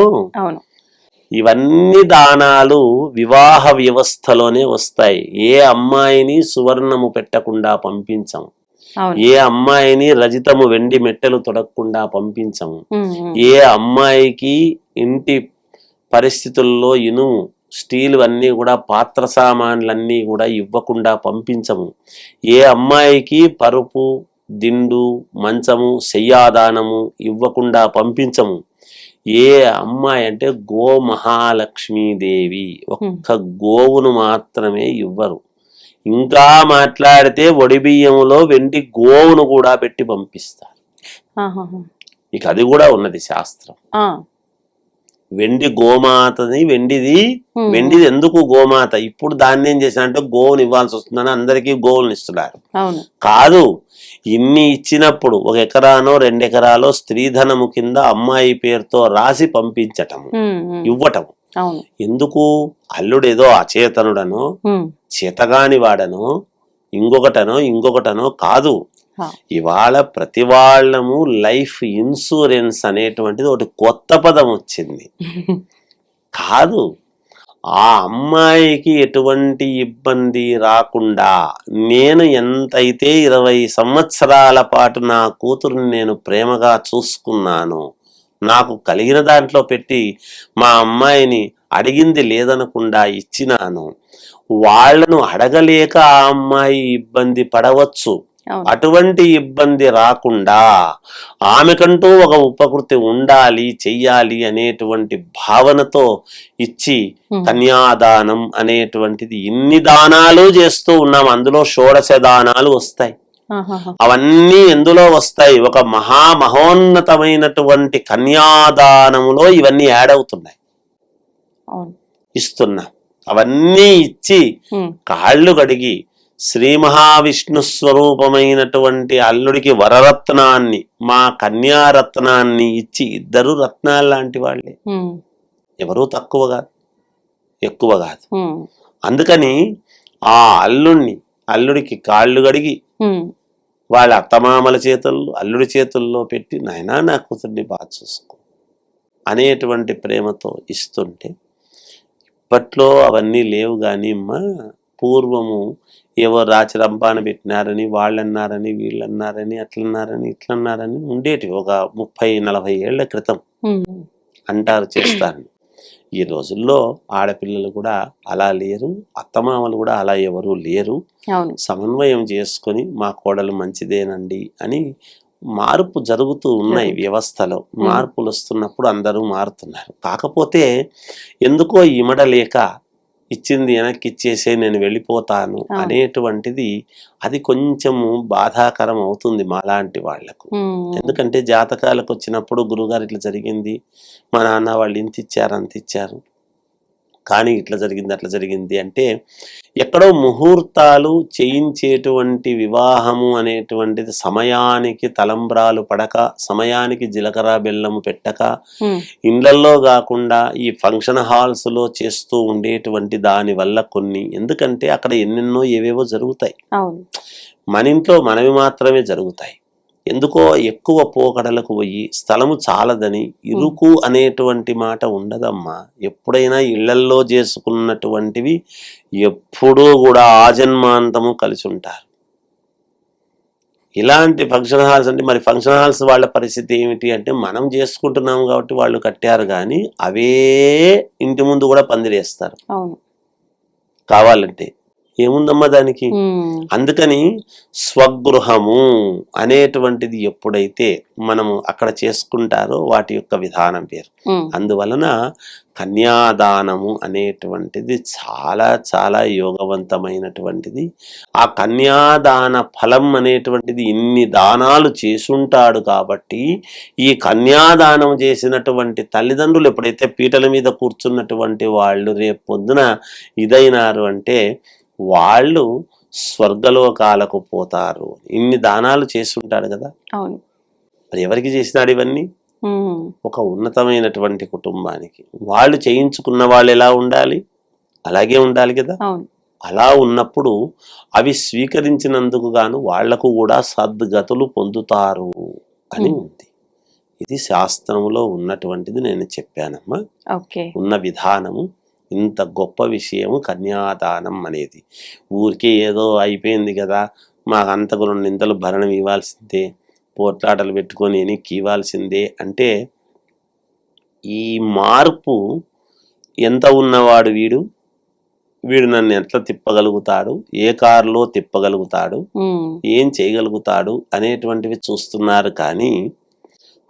ఇవన్నీ దానాలు వివాహ వ్యవస్థలోనే వస్తాయి. ఏ అమ్మాయిని సువర్ణము పెట్టకుండా పంపించము, ఏ అమ్మాయిని రజితము వెండి మెట్టెలు తొడగకుండా పంపించము, ఏ అమ్మాయికి ఇంటి పరిస్థితుల్లో ఇనుము స్టీల్ అన్నీ కూడా పాత్ర సామాన్లన్నీ కూడా ఇవ్వకుండా పంపించము, ఏ అమ్మాయికి పరుపు దిండు మంచము శయ్యాదానము ఇవ్వకుండా పంపించము. ఏ అమ్మాయి అంటే గో మహాలక్ష్మీదేవి, ఒక్క గోవును మాత్రమే ఇవ్వరు. ఇంకా మాట్లాడితే వడి బియ్యములో వెండి గోవును కూడా పెట్టి పంపిస్తారు. ఇక అది కూడా ఉన్నది శాస్త్రం. వెండి గోమాతని, వెండిది ఎందుకు గోమాత? ఇప్పుడు దాన్ని ఏం చేశారంటే గోవుని ఇవ్వాల్సి వస్తుందని అందరికీ గోవులను ఇస్తున్నారు. కాదు, ఇన్ని ఇచ్చినప్పుడు 1 ఎకరానో 2 ఎకరాలో స్త్రీధనము కింద అమ్మాయి పేరుతో రాసి పంపించటము, ఇవ్వటము. ఎందుకు? అల్లుడేదో అచేతనుడనో చేతగాని వాడనో ఇంకొకటనో కాదు. ఇవాళ ప్రతి వాళ్ళము లైఫ్ ఇన్సూరెన్స్ అనేటువంటిది ఒకటి కొత్త పదం వచ్చింది. కాదు, ఆ అమ్మాయికి ఎటువంటి ఇబ్బంది రాకుండా నేను ఎంతైతే 20 సంవత్సరాల పాటు నా కూతురుని నేను ప్రేమగా చూసుకున్నాను, నాకు కలిగిన దాంట్లో పెట్టి మా అమ్మాయిని అడిగింది లేదనకుండా ఇచ్చినాను, వాళ్లను అడగలేక ఆ అమ్మాయి ఇబ్బంది పడవచ్చు. అటువంటి ఇబ్బంది రాకుండా ఆమెకంటూ ఒక ఉపకృతి ఉండాలి, చెయ్యాలి అనేటువంటి భావనతో ఇచ్చి కన్యాదానం అనేటువంటిది ఇన్ని దానాలు చేస్తూ ఉన్నాం. అందులో 16 దానాలు వస్తాయి. అవన్నీ ఎందులో వస్తాయి? ఒక మహోన్నతమైనటువంటి కన్యాదానములో ఇవన్నీ యాడ్ అవుతున్నాయి. ఇస్తున్నా అవన్నీ ఇచ్చి కాళ్ళు కడిగి శ్రీ మహావిష్ణు స్వరూపమైనటువంటి అల్లుడికి వరరత్నాన్ని, మా కన్యారత్నాన్ని ఇచ్చి, ఇద్దరు రత్నాలు లాంటి వాళ్ళే, ఎవరూ తక్కువ కాదు ఎక్కువ కాదు. అందుకని ఆ అల్లుడికి కాళ్ళు కడిగి వాళ్ళ అత్తమామల చేతుల్లో అల్లుడి చేతుల్లో పెట్టి నాయనా నా కూతుర్ని బాగా చూసుకో అనేటువంటి ప్రేమతో ఇస్తుంటే, ఇప్పట్లో అవన్నీ లేవు. కానీ అమ్మా పూర్వము ఏవో రాచి రంపాన పెట్టినారని, వాళ్ళన్నారని, వీళ్ళన్నారని, అట్లన్నారని, ఇట్లన్నారని ఉండేటివి ఒక 30-40 ఏళ్ల క్రితం. అంటారు, చేస్తారు. ఈ రోజుల్లో ఆడపిల్లలు కూడా అలా లేరు, అత్తమామలు కూడా అలా ఎవరు లేరు. సమన్వయం చేసుకొని మా కోడలు మంచిదేనండి అని మార్పు జరుగుతూ ఉన్నాయి. వ్యవస్థలో మార్పులు వస్తున్నప్పుడు అందరూ మారుతున్నారు. కాకపోతే ఎందుకో ఇమడలేక ఇచ్చింది వెనక్కి ఇచ్చేసే నేను వెళ్ళిపోతాను అనేటువంటిది అది కొంచెము బాధాకరం అవుతుంది మాలాంటి వాళ్లకు. ఎందుకంటే జాతకాలకు వచ్చినప్పుడు గురుగారు ఇట్లా జరిగింది, మా నాన్న వాళ్ళు ఇంత ఇచ్చారు అంత ఇచ్చారు, కానీ ఇట్లా జరిగింది అట్లా జరిగింది అంటే ఎక్కడో ముహూర్తాలు చేయించేటువంటి వివాహము అనేటువంటిది సమయానికి తలంబ్రాలు పడక, సమయానికి జీలకర్ర బెల్లము పెట్టక, ఇండ్లల్లో కాకుండా ఈ ఫంక్షన్ హాల్స్ లో చేస్తూ ఉండేటువంటి దాని వల్ల కొన్ని, ఎందుకంటే అక్కడ ఎన్నెన్నో ఏవేవో జరుగుతాయి, మన ఇంట్లో మనవి మాత్రమే జరుగుతాయి. ఎందుకో ఎక్కువ పోకడలకు పోయి స్థలము చాలదని ఇరుకు అనేటువంటి మాట ఉండదమ్మా. ఎప్పుడైనా ఇళ్లల్లో చేసుకున్నటువంటివి ఎప్పుడూ కూడా ఆజన్మాంతము కలిసి ఉంటారు. ఇలాంటి ఫంక్షన్ హాల్స్ అంటే మరి ఫంక్షన్ హాల్స్ వాళ్ళ పరిస్థితి ఏమిటి అంటే మనం చేసుకుంటున్నాం కాబట్టి వాళ్ళు కట్టారు, కానీ అవే ఇంటి ముందు కూడా పందిరేస్తారు కావాలంటే. ఏముందమ్మా దానికి? అందుకని స్వగృహము అనేటువంటిది ఎప్పుడైతే మనము అక్కడ చేసుకుంటారో వాటి యొక్క విధానం పేరు. అందువలన కన్యాదానము అనేటువంటిది చాలా చాలా యోగవంతమైనటువంటిది. ఆ కన్యాదాన ఫలం అనేటువంటిది ఇన్ని దానాలు చేసుంటాడు కాబట్టి ఈ కన్యాదానం చేసినటువంటి తల్లిదండ్రులు ఎప్పుడైతే పీటల మీద కూర్చున్నటువంటి వాళ్ళు రేపు పొద్దున ఇదైనారు అంటే వాళ్ళు స్వర్గలోకాలకు పోతారు. ఇన్ని దానాలు చేస్తుంటాడు కదా. మరి ఎవరికి చేసినాడు ఇవన్నీ? ఒక ఉన్నతమైనటువంటి కుటుంబానికి. వాళ్ళు చేయించుకున్న వాళ్ళు ఎలా ఉండాలి? అలాగే ఉండాలి కదా. అలా ఉన్నప్పుడు అవి స్వీకరించినందుకు గాను వాళ్లకు కూడా సద్గతులు పొందుతారు అని ఉంది. ఇది శాస్త్రములో ఉన్నటువంటిది నేను చెప్పానమ్మా. ఉన్న విధానము ఇంత గొప్ప విషయము కన్యాదానం అనేది. ఊరికే ఏదో అయిపోయింది కదా, మాకు అంతకు 2 ఇంతలు భరణం ఇవ్వాల్సిందే, పోట్లాటలు పెట్టుకొని ఎనికి ఇవ్వాల్సిందే అంటే ఈ మార్పు ఎంత ఉన్నవాడు వీడు నన్ను ఎట్లా తిప్పగలుగుతాడు, ఏ కారులో తిప్పగలుగుతాడు, ఏం చేయగలుగుతాడు అనేటువంటివి చూస్తున్నారు. కానీ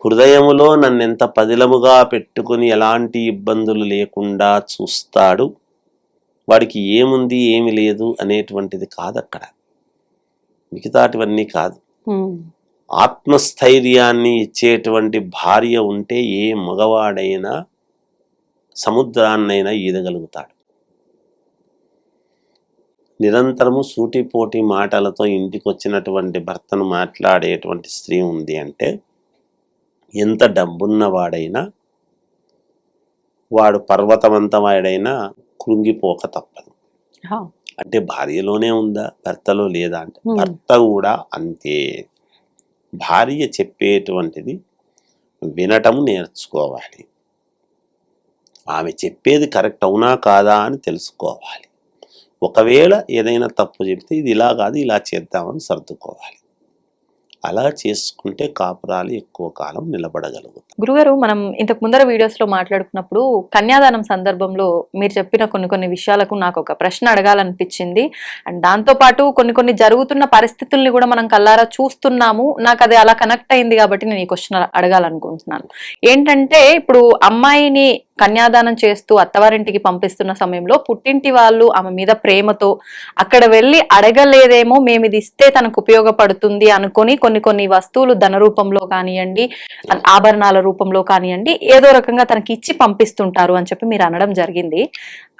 హృదయములో నన్నెంత పదిలముగా పెట్టుకుని ఎలాంటి ఇబ్బందులు లేకుండా చూస్తాడు, వాడికి ఏముంది ఏమి లేదు అనేటువంటిది కాదు అక్కడ. మిగతాటివన్నీ కాదు. ఆత్మస్థైర్యాన్ని ఇచ్చేటువంటి భార్య ఉంటే ఏ మగవాడైనా సముద్రాన్నైనా ఈదగలుగుతాడు. నిరంతరము సూటిపోటి మాటలతో ఇంటికి వచ్చినటువంటి భర్తను మాట్లాడేటువంటి స్త్రీ ఉంది అంటే ఎంత డబ్బున్నవాడైనా వాడు పర్వతమంతవాడైనా కృంగిపోక తప్పదు. అంటే భార్యలోనే ఉందా, భర్తలో లేదా అంటే భర్త కూడా అంతే. భార్య చెప్పేటువంటిది వినటం నేర్చుకోవాలి. ఆమె చెప్పేది కరెక్ట్ అవునా కాదా అని తెలుసుకోవాలి. ఒకవేళ ఏదైనా తప్పు చెప్తే ఇది ఇలా కాదు ఇలా చేద్దామని సర్దుకోవాలి. అలా చేసుకుంటే కాపురాలు ఎక్కువ కాలం నిలబడగలుగుతాయి. గురుగారు, మనం ఇంతకు ముందర వీడియోస్ లో మాట్లాడుకున్నప్పుడు కన్యాదానం సందర్భంలో మీరు చెప్పిన కొన్ని విషయాలకు నాకు ఒక ప్రశ్న అడగాలనిపించింది. అండ్ దాంతో పాటు కొన్ని జరుగుతున్న పరిస్థితుల్ని కూడా మనం కల్లారా చూస్తున్నాము. నాకు అది అలా కనెక్ట్ అయింది కాబట్టి నేను ఈ క్వశ్చన్ అడగాలనుకుంటున్నాను. ఏంటంటే ఇప్పుడు అమ్మాయిని కన్యాదానం చేస్తూ అత్తవారింటికి పంపిస్తున్న సమయంలో పుట్టింటి వాళ్ళు ఆమె మీద ప్రేమతో అక్కడ వెళ్ళి అడగలేదేమో, మేము ఇది ఇస్తే తనకు ఉపయోగపడుతుంది అనుకొని కొన్ని వస్తువులు ధన రూపంలో కానివ్వండి, ఆభరణాల రూపంలో కానివ్వండి, ఏదో రకంగా తనకి ఇచ్చి పంపిస్తుంటారు అని చెప్పి మీరు అనడం జరిగింది.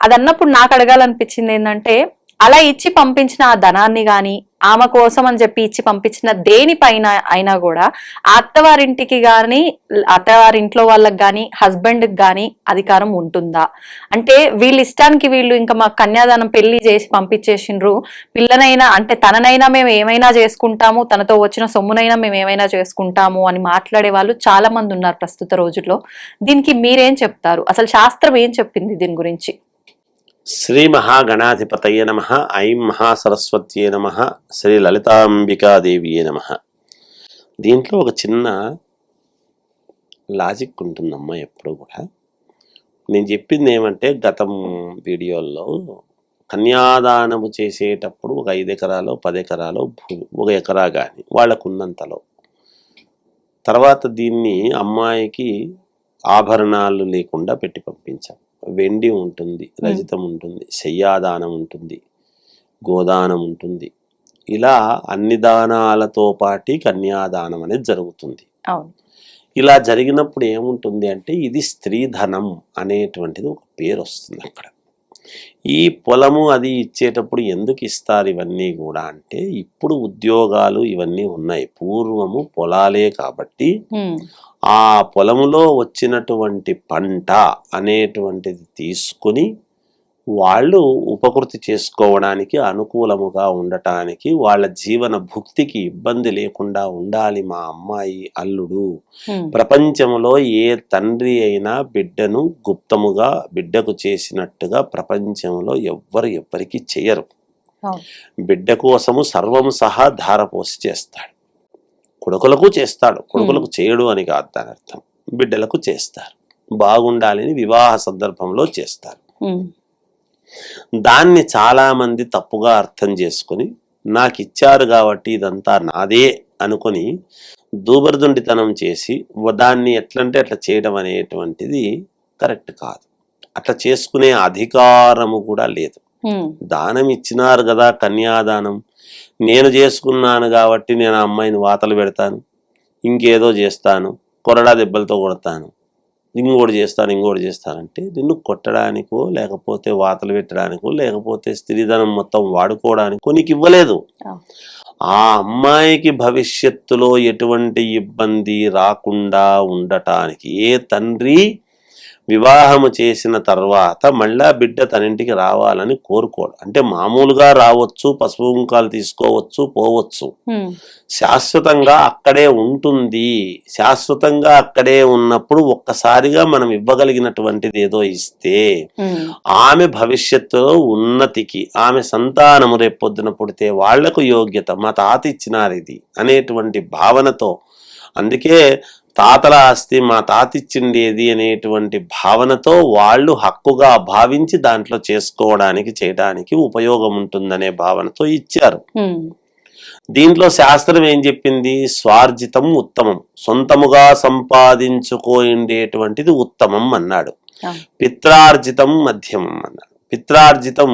అది అన్నప్పుడు నాకు అడగాలనిపించింది ఏంటంటే, అలా ఇచ్చి పంపించిన ఆ ధనాన్ని గాని ఆమె కోసం అని చెప్పి ఇచ్చి పంపించిన దేనిపైన అయినా కూడా అత్తవారింటికి గాని అత్తవారింట్లో వాళ్ళకి గాని హస్బెండ్కి గాని అధికారం ఉంటుందా? అంటే వీళ్ళ ఇష్టానికి వీళ్ళు ఇంకా మా కన్యాదానం పెళ్లి చేసి పంపించేసిండ్రు, పిల్లనైనా అంటే తననైనా మేము ఏమైనా చేసుకుంటాము, తనతో వచ్చిన సొమ్మునైనా మేము ఏమైనా చేసుకుంటాము అని మాట్లాడే వాళ్ళు చాలా మంది ఉన్నారు ప్రస్తుత రోజుల్లో. దీనికి మీరేం చెప్తారు? అసలు శాస్త్రం ఏం చెప్పింది దీని గురించి? శ్రీ మహాగణాధిపతయే నమః. ఐం మహాసరస్వత్యే నమః. శ్రీ లలితాంబికాదేవియే నమః. దీంట్లో ఒక చిన్న లాజిక్ ఉంటుందమ్మా ఎప్పుడు కూడా. నేను చెప్పింది ఏమంటే గతం వీడియోల్లో కన్యాదానము చేసేటప్పుడు ఒక 5 ఎకరాలో 10 ఎకరాలో 1 ఎకరా కానీ వాళ్ళకు ఉన్నంతలో, తర్వాత దీన్ని అమ్మాయికి ఆభరణాలు లేకుండా పెట్టి పంపించాం. వెండి ఉంటుంది, రజితం ఉంటుంది, శయ్యాదానం ఉంటుంది, గోదానం ఉంటుంది. ఇలా అన్ని దానాలతో పాటు కన్యాదానం అనేది జరుగుతుంది. ఇలా జరిగినప్పుడు ఏముంటుంది అంటే ఇది స్త్రీధనం అనేటువంటిది ఒక పేరు వస్తుంది అక్కడ. ఈ పొలము అది ఇచ్చేటప్పుడు ఎందుకు ఇస్తారు ఇవన్నీ కూడా అంటే ఇప్పుడు ఉద్యోగాలు ఇవన్నీ ఉన్నాయి. పూర్వము పొలాలే కాబట్టి ఆ పొలములో వచ్చినటువంటి పంట అనేటువంటిది తీసుకుని వాళ్ళు ఉపకృతి చేసుకోవడానికి అనుకూలముగా ఉండటానికి, వాళ్ళ జీవన భుక్తికి ఇబ్బంది లేకుండా ఉండాలి మా అమ్మాయి అల్లుడు. ప్రపంచంలో ఏ తండ్రి అయినా బిడ్డను గుప్తముగా బిడ్డకు చేసినట్టుగా ప్రపంచంలో ఎవ్వరికి చేయరు. బిడ్డ కోసము సర్వము సహా ధారపోసి చేస్తాడు. కొడుకులకు చేస్తాడు, కొడుకులకు చేయడు అని కాదు దాని అర్థం. బిడ్డలకు చేస్తారు, బాగుండాలని వివాహ సందర్భంలో చేస్తారు. దాన్ని చాలా మంది తప్పుగా అర్థం చేసుకుని నాకు ఇచ్చారు కాబట్టి ఇదంతా నాదే అనుకొని దూబరదుండితనం చేసి దాన్ని ఎట్లంటే అట్లా చేయడం అనేటువంటిది కరెక్ట్ కాదు. అట్లా చేసుకునే అధికారము కూడా లేదు. దానం ఇచ్చినారు కదా, కన్యాదానం నేను చేసుకున్నాను కాబట్టి నేను ఆ అమ్మాయిని వాతలు పెడతాను, ఇంకేదో చేస్తాను, కొరడా దెబ్బలతో కొడతాను, ఇంకోటి చేస్తానంటే నిన్ను కొట్టడానికో లేకపోతే వాతలు పెట్టడానికో లేకపోతే స్త్రీధనం మొత్తం వాడుకోవడానికో నీకు ఇవ్వలేదు. ఆ అమ్మాయికి భవిష్యత్తులో ఎటువంటి ఇబ్బంది రాకుండా ఉండటానికి ఏ తండ్రి వివాహము చేసిన తర్వాత మళ్ళా బిడ్డ తనింటికి రావాలని కోరుకోడు. అంటే మామూలుగా రావచ్చు, పసుపు కుంకాలు తీసుకోవచ్చు, పోవచ్చు, శాశ్వతంగా అక్కడే ఉంటుంది. శాశ్వతంగా అక్కడే ఉన్నప్పుడు ఒక్కసారిగా మనం ఇవ్వగలిగినటువంటిది ఏదో ఇస్తే ఆమె భవిష్యత్తులో ఉన్నతికి, ఆమె సంతానము రేపొద్దున పుడితే వాళ్లకు యోగ్యత మా తాత ఇచ్చినారు ఇది అనేటువంటి భావనతో, అందుకే తాతల ఆస్తి మా తాతిచ్చిండేది అనేటువంటి భావనతో వాళ్ళు హక్కుగా భావించి దాంట్లో చేయడానికి ఉపయోగం ఉంటుందనే భావనతో ఇచ్చారు. దీంట్లో శాస్త్రం ఏం చెప్పింది? స్వార్జితం ఉత్తమం, సొంతముగా సంపాదించుకోండేటువంటిది ఉత్తమం అన్నాడు. పిత్రార్జితం మధ్యమం అన్నాడు. పిత్రార్జితం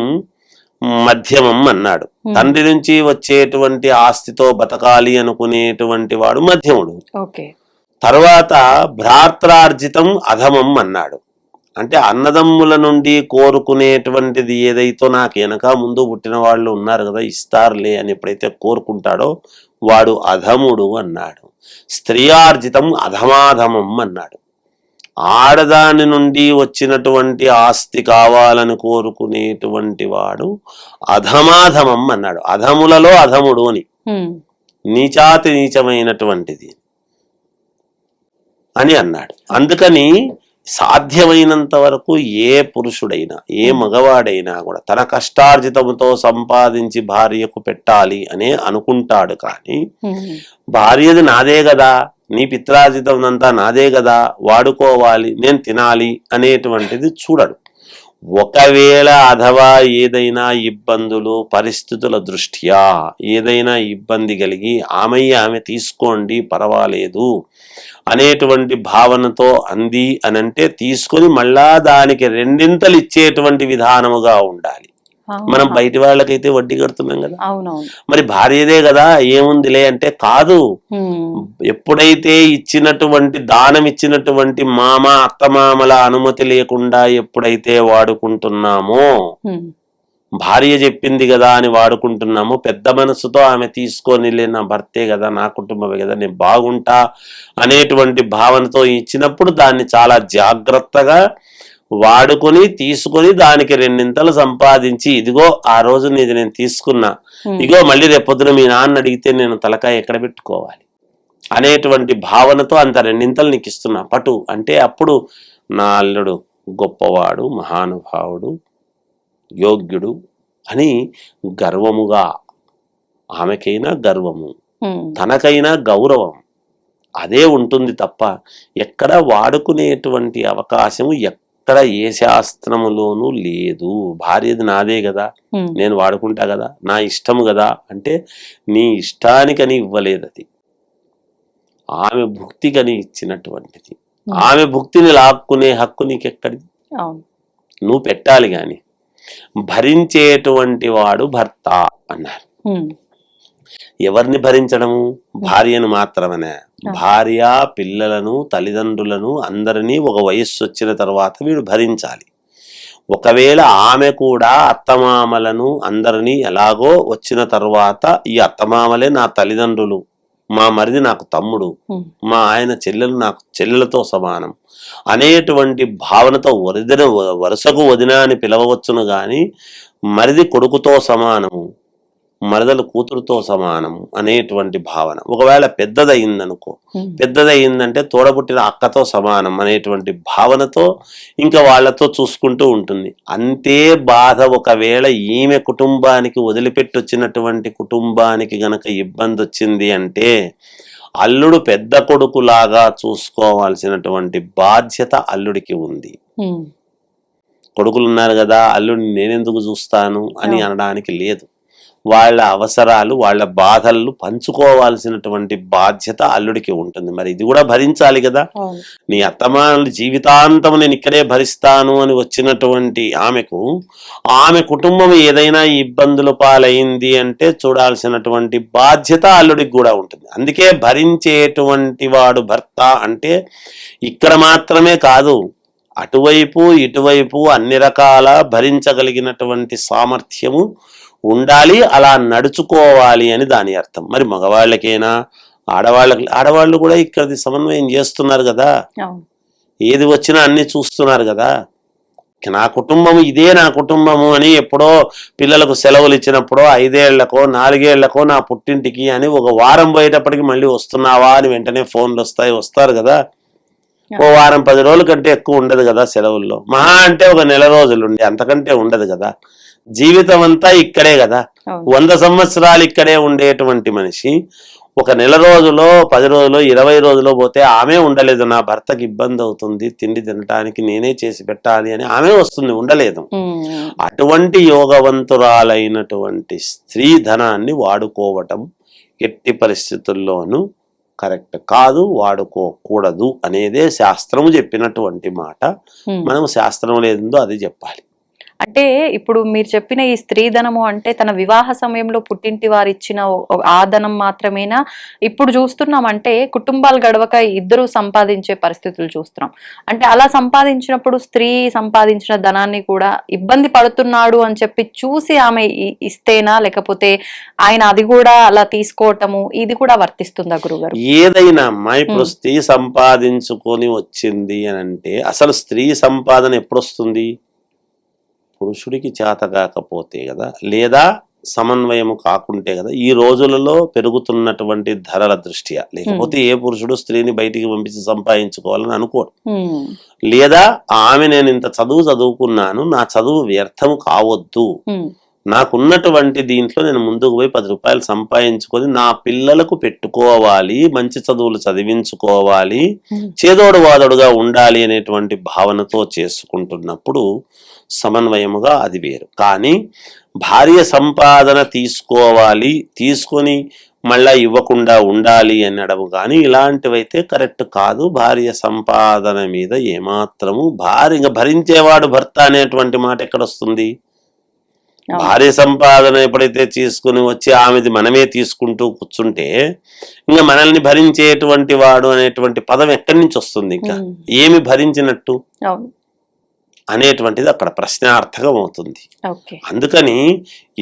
మధ్యమం అన్నాడు. తండ్రి నుంచి వచ్చేటువంటి ఆస్తితో బతకాలి అనుకునేటువంటి వాడు మధ్యముడు. తర్వాత భ్రాత్రార్జితం అధమం అన్నాడు. అంటే అన్నదమ్ముల నుండి కోరుకునేటువంటిది ఏదైతే నాకు వెనక ముందు పుట్టిన వాళ్ళు ఉన్నారు కదా ఇస్తారులే అని ఎప్పుడైతే కోరుకుంటాడో వాడు అధముడు అన్నాడు. స్త్రీయార్జితం అధమాధమం అన్నాడు. ఆడదాని నుండి వచ్చినటువంటి ఆస్తి కావాలని కోరుకునేటువంటి వాడు అధమాధమం అన్నాడు. అధములలో అధముడు అని, నీచాతి నీచమైనటువంటిది అని అన్నాడు. అందుకని సాధ్యమైనంత వరకు ఏ పురుషుడైనా ఏ మగవాడైనా కూడా తన కష్టార్జితంతో సంపాదించి భార్యకు పెట్టాలి అనే అనుకుంటాడు. కానీ భార్యది నాదే కదా, నీ పిత్రార్జితం అంతా నాదే కదా, వాడుకోవాలి, నేను తినాలి అనేటువంటిది చూడడు. ఒకవేళ అథవా ఏదైనా ఇబ్బందులు పరిస్థితుల దృష్ట్యా ఏదైనా ఇబ్బంది కలిగి ఆమె తీసుకోండి పర్వాలేదు అనేటువంటి భావనతో అంది అనంటే తీసుకొని మళ్ళా దానికి రెండింతలు ఇచ్చేటువంటి విధానముగా ఉండాలి. మనం బయటి వాళ్ళకైతే వడ్డీ కడుతున్నాం కదా, మరి భార్యదే కదా ఏముందిలే అంటే కాదు. ఎప్పుడైతే దానం ఇచ్చినటువంటి మామ అత్తమామల అనుమతి లేకుండా ఎప్పుడైతే వాడుకుంటున్నామో, భార్య చెప్పింది కదా అని వాడుకుంటున్నాము, పెద్ద మనసుతో ఆమె తీసుకొనిలే నా భర్తే కదా, నా కుటుంబమే కదా, నేను బాగుంటా అనేటువంటి భావనతో ఇచ్చినప్పుడు దాన్ని చాలా జాగ్రత్తగా వాడుకొని తీసుకొని దానికి రెండింతలు సంపాదించి ఇదిగో ఆ రోజు నీది నేను తీసుకున్నా, ఇగో మళ్ళీ రేపొద్దున మీ నాన్న అడిగితే నేను తలకాయ ఎక్కడ పెట్టుకోవాలి అనేటువంటి భావనతో అంత రెండింతలు నీకు ఇస్తున్నా పటు అంటే అప్పుడు నా అల్లుడు గొప్పవాడు, మహానుభావుడు, యోగ్యుడు అని గర్వముగా, ఆమెకైనా గర్వము, తనకైనా గౌరవం అదే ఉంటుంది తప్ప ఎక్కడ వాడుకునేటువంటి అవకాశము ఎక్కడ ఏ శాస్త్రములోనూ లేదు. భార్యది నాదే కదా, నేను వాడుకుంటా కదా, నా ఇష్టము కదా అంటే నీ ఇష్టానికని ఇవ్వలేదు, అది ఆమె భుక్తికని ఇచ్చినటువంటిది. ఆమె భుక్తిని లాక్కునే హక్కు నీకెక్కడిది? నువ్వు పెట్టాలి గాని. భరించేటువంటి వాడు భర్త అన్నారు. ఎవరిని భరించడము? భార్యను మాత్రమే. భార్య, పిల్లలను, తల్లిదండ్రులను అందరినీ ఒక వయస్సు వచ్చిన తర్వాత వీడు భరించాలి. ఒకవేళ ఆమె కూడా అత్తమామలను అందరినీ ఎలాగో వచ్చిన తర్వాత ఈ అత్తమామలే నా తల్లిదండ్రులు, మా మరిది నాకు తమ్ముడు, మా ఆయన చెల్లెలు నాకు చెల్లెలతో సమానం అనేటువంటి భావనతో వరుసకు వదిన అని పిలవవచ్చును గాని మరిది కొడుకుతో సమానము, మరదలు కూతురుతో సమానం అనేటువంటి భావన. ఒకవేళ పెద్దదయ్యిందనుకో, పెద్దదయ్యిందంటే తోడబుట్టిన అక్కతో సమానం అనేటువంటి భావనతో ఇంకా వాళ్లతో చూసుకుంటూ ఉంటుంది. అంతే బాధ ఒకవేళ ఈమె కుటుంబానికి వదిలిపెట్టి వచ్చినటువంటి కుటుంబానికి గనక ఇబ్బంది వచ్చింది అంటే అల్లుడు పెద్ద కొడుకులాగా చూసుకోవాల్సినటువంటి బాధ్యత అల్లుడికి ఉంది. కొడుకులు ఉన్నారు కదా, అల్లుడిని నేనెందుకు చూస్తాను అని అనడానికి లేదు. వాళ్ళ అవసరాలు, వాళ్ళ బాధలు పంచుకోవాల్సినటువంటి బాధ్యత అల్లుడికి ఉంటుంది. మరి ఇది కూడా భరించాలి కదా. నీ అత్తమానులు జీవితాంతం నేను ఇక్కడే భరిస్తాను అని వచ్చినటువంటి ఆమెకు, ఆమె కుటుంబం ఏదైనా ఇబ్బందులు పాలైంది అంటే చూడాల్సినటువంటి బాధ్యత అల్లుడికి కూడా ఉంటుంది. అందుకే భరించేటువంటి వాడు భర్త అంటే ఇక్కడ మాత్రమే కాదు, అటువైపు ఇటువైపు అన్ని రకాల భరించగలిగినటువంటి సామర్థ్యము ఉండాలి, అలా నడుచుకోవాలి అని దాని అర్థం. మరి మగవాళ్ళకైనా ఆడవాళ్ళు కూడా ఇక్కడ సమన్వయం చేస్తున్నారు కదా, ఏది వచ్చినా అన్ని చూస్తున్నారు కదా. నా కుటుంబము ఇదే నా కుటుంబము అని ఎప్పుడో పిల్లలకు సెలవులు ఇచ్చినప్పుడో 5 ఏళ్లకో 4 ఏళ్లకో నా పుట్టింటికి అని ఒక వారం పోయేటప్పటికి మళ్ళీ వస్తున్నావా అని వెంటనే ఫోన్లు వస్తారు కదా. ఓ వారం 10 రోజుల కంటే ఎక్కువ ఉండదు కదా సెలవుల్లో, మహా అంటే ఒక నెల రోజులు ఉండి అంతకంటే ఉండదు కదా. జీవితం అంతా ఇక్కడే కదా, 100 సంవత్సరాలు ఇక్కడే ఉండేటువంటి మనిషి ఒక నెల రోజులో 10 రోజులో 20 రోజులో పోతే ఆమె ఉండలేదు. నా భర్తకి ఇబ్బంది అవుతుంది, తిండి తినటానికి నేనే చేసి పెట్టాలి అని ఆమె వస్తుంది, ఉండలేదు. అటువంటి యోగవంతురాలైనటువంటి స్త్రీ ధనాన్ని వాడుకోవటం ఎట్టి పరిస్థితుల్లోనూ కరెక్ట్ కాదు, వాడుకోకూడదు అనేదే శాస్త్రము చెప్పినటువంటి మాట. మనం శాస్త్రం లేదో అది చెప్పాలి. అంటే ఇప్పుడు మీరు చెప్పిన ఈ స్త్రీ ధనము అంటే తన వివాహ సమయంలో పుట్టింటి వారు ఇచ్చిన ఆ ధనం మాత్రమేనా? ఇప్పుడు చూస్తున్నాం అంటే కుటుంబాలు గడవక ఇద్దరు సంపాదించే పరిస్థితులు చూస్తున్నాం. అంటే అలా సంపాదించినప్పుడు స్త్రీ సంపాదించిన ధనాన్ని కూడా ఇబ్బంది పడుతున్నాడు అని చెప్పి చూసి ఆమె ఇస్తేనా, లేకపోతే ఆయన అది కూడా అలా తీసుకోవటము ఇది కూడా వర్తిస్తుందా గురుగారు? ఏదైనా అమ్మా ఇప్పుడు స్త్రీ సంపాదించుకొని వచ్చింది అని అంటే అసలు స్త్రీ సంపాదన ఎప్పుడు వస్తుంది? పురుషుడికి చేత కాకపోతే కదా, లేదా సమన్వయము కాకుంటే కదా ఈ రోజులలో పెరుగుతున్నటువంటి ధరల దృష్ట్యా. లేకపోతే ఏ పురుషుడు స్త్రీని బయటికి పంపించి సంపాదించుకోవాలని అనుకోడు. లేదా ఆమె నేను ఇంత చదువుకున్నాను, నా చదువు వ్యర్థం కావద్దు, నాకున్నటువంటి దీంట్లో నేను ముందుకు పోయి 10 రూపాయలు సంపాదించుకొని నా పిల్లలకు పెట్టుకోవాలి, మంచి చదువులు చదివించుకోవాలి, చేదోడు వాదోడుగా ఉండాలి అనేటువంటి భావనతో చేసుకుంటున్నప్పుడు సమన్వయముగా అది వేరు. కానీ భార్య సంపాదన తీసుకోవాలి, తీసుకొని మళ్ళా ఇవ్వకుండా ఉండాలి అనడం కానీ ఇలాంటివైతే కరెక్ట్ కాదు. భార్య సంపాదన మీద ఏమాత్రము భార్య భరించేవాడు భర్త అనేటువంటి మాట ఎక్కడొస్తుంది? భార్య సంపాదన ఎప్పుడైతే తీసుకుని వచ్చి ఆమెది మనమే తీసుకుంటూ కూర్చుంటే ఇంకా మనల్ని భరించేటువంటి వాడు అనేటువంటి పదం ఎక్కడి నుంచి వస్తుంది? ఇంకా ఏమి భరించినట్టు అనేటువంటిది అక్కడ ప్రశ్నార్థకం అవుతుంది. అందుకని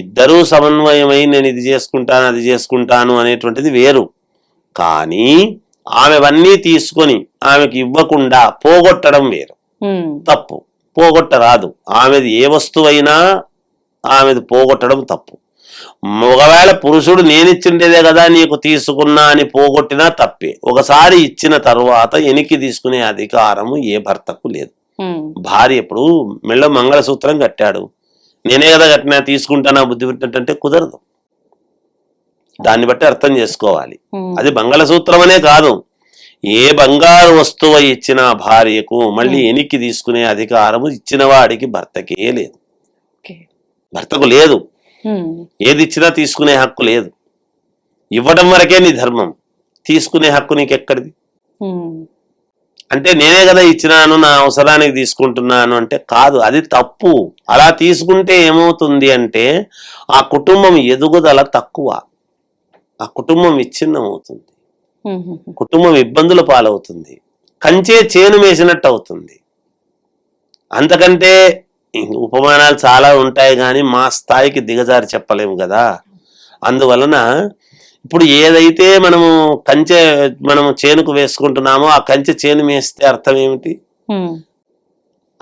ఇద్దరూ సమన్వయమై నేను ఇది చేసుకుంటాను అది చేసుకుంటాను అనేటువంటిది వేరు. కానీ ఆమెవన్నీ తీసుకొని ఆమెకి ఇవ్వకుండా పోగొట్టడం వేరు. తప్పు. పోగొట్టరాదు. ఆమెది ఏ వస్తువైనా ఆమెది పోగొట్టడం తప్పు. ఒకవేళ పురుషుడు నేనిచ్చిండేదే కదా నీకు తీసుకున్నా అని పోగొట్టినా తప్పే. ఒకసారి ఇచ్చిన తర్వాత వెనక్కి తీసుకునే అధికారము ఏ భర్తకు లేదు. భార్య ఇప్పుడు మెళ్ళ మంగళసూత్రం కట్టాడు, నేనే కదా కట్టినా తీసుకుంటానా బుద్ధి పెట్టినట్టు కుదరదు. దాన్ని బట్టి అర్థం చేసుకోవాలి. అది మంగళసూత్రం అనే కాదు, ఏ బంగారు వస్తువు ఇచ్చిన భార్యకు మళ్ళీ ఎనికి తీసుకునే అధికారము ఇచ్చిన వాడికి భర్తకే లేదు, భర్తకు లేదు. ఏది ఇచ్చినా తీసుకునే హక్కు లేదు. ఇవ్వడం వరకే నీ ధర్మం, తీసుకునే హక్కు నీకెక్కడిది? అంటే నేనే కదా ఇచ్చినాను, నా అవసరానికి తీసుకుంటున్నాను అంటే కాదు, అది తప్పు. అలా తీసుకుంటే ఏమవుతుంది అంటే ఆ కుటుంబం ఎదుగుదల తక్కువ, ఆ కుటుంబం విచ్ఛిన్నం అవుతుంది, కుటుంబం ఇబ్బందుల పాలవుతుంది, కంచే చేను వేసినట్టు అవుతుంది. అంతకంటే ఉపమానాలు చాలా ఉంటాయి కానీ మా స్థాయికి దిగజారి చెప్పలేము కదా. అందువలన ఇప్పుడు ఏదైతే మనము చేనుకు వేసుకుంటున్నామో ఆ కంచె చేను వేస్తే అర్థం ఏమిటి?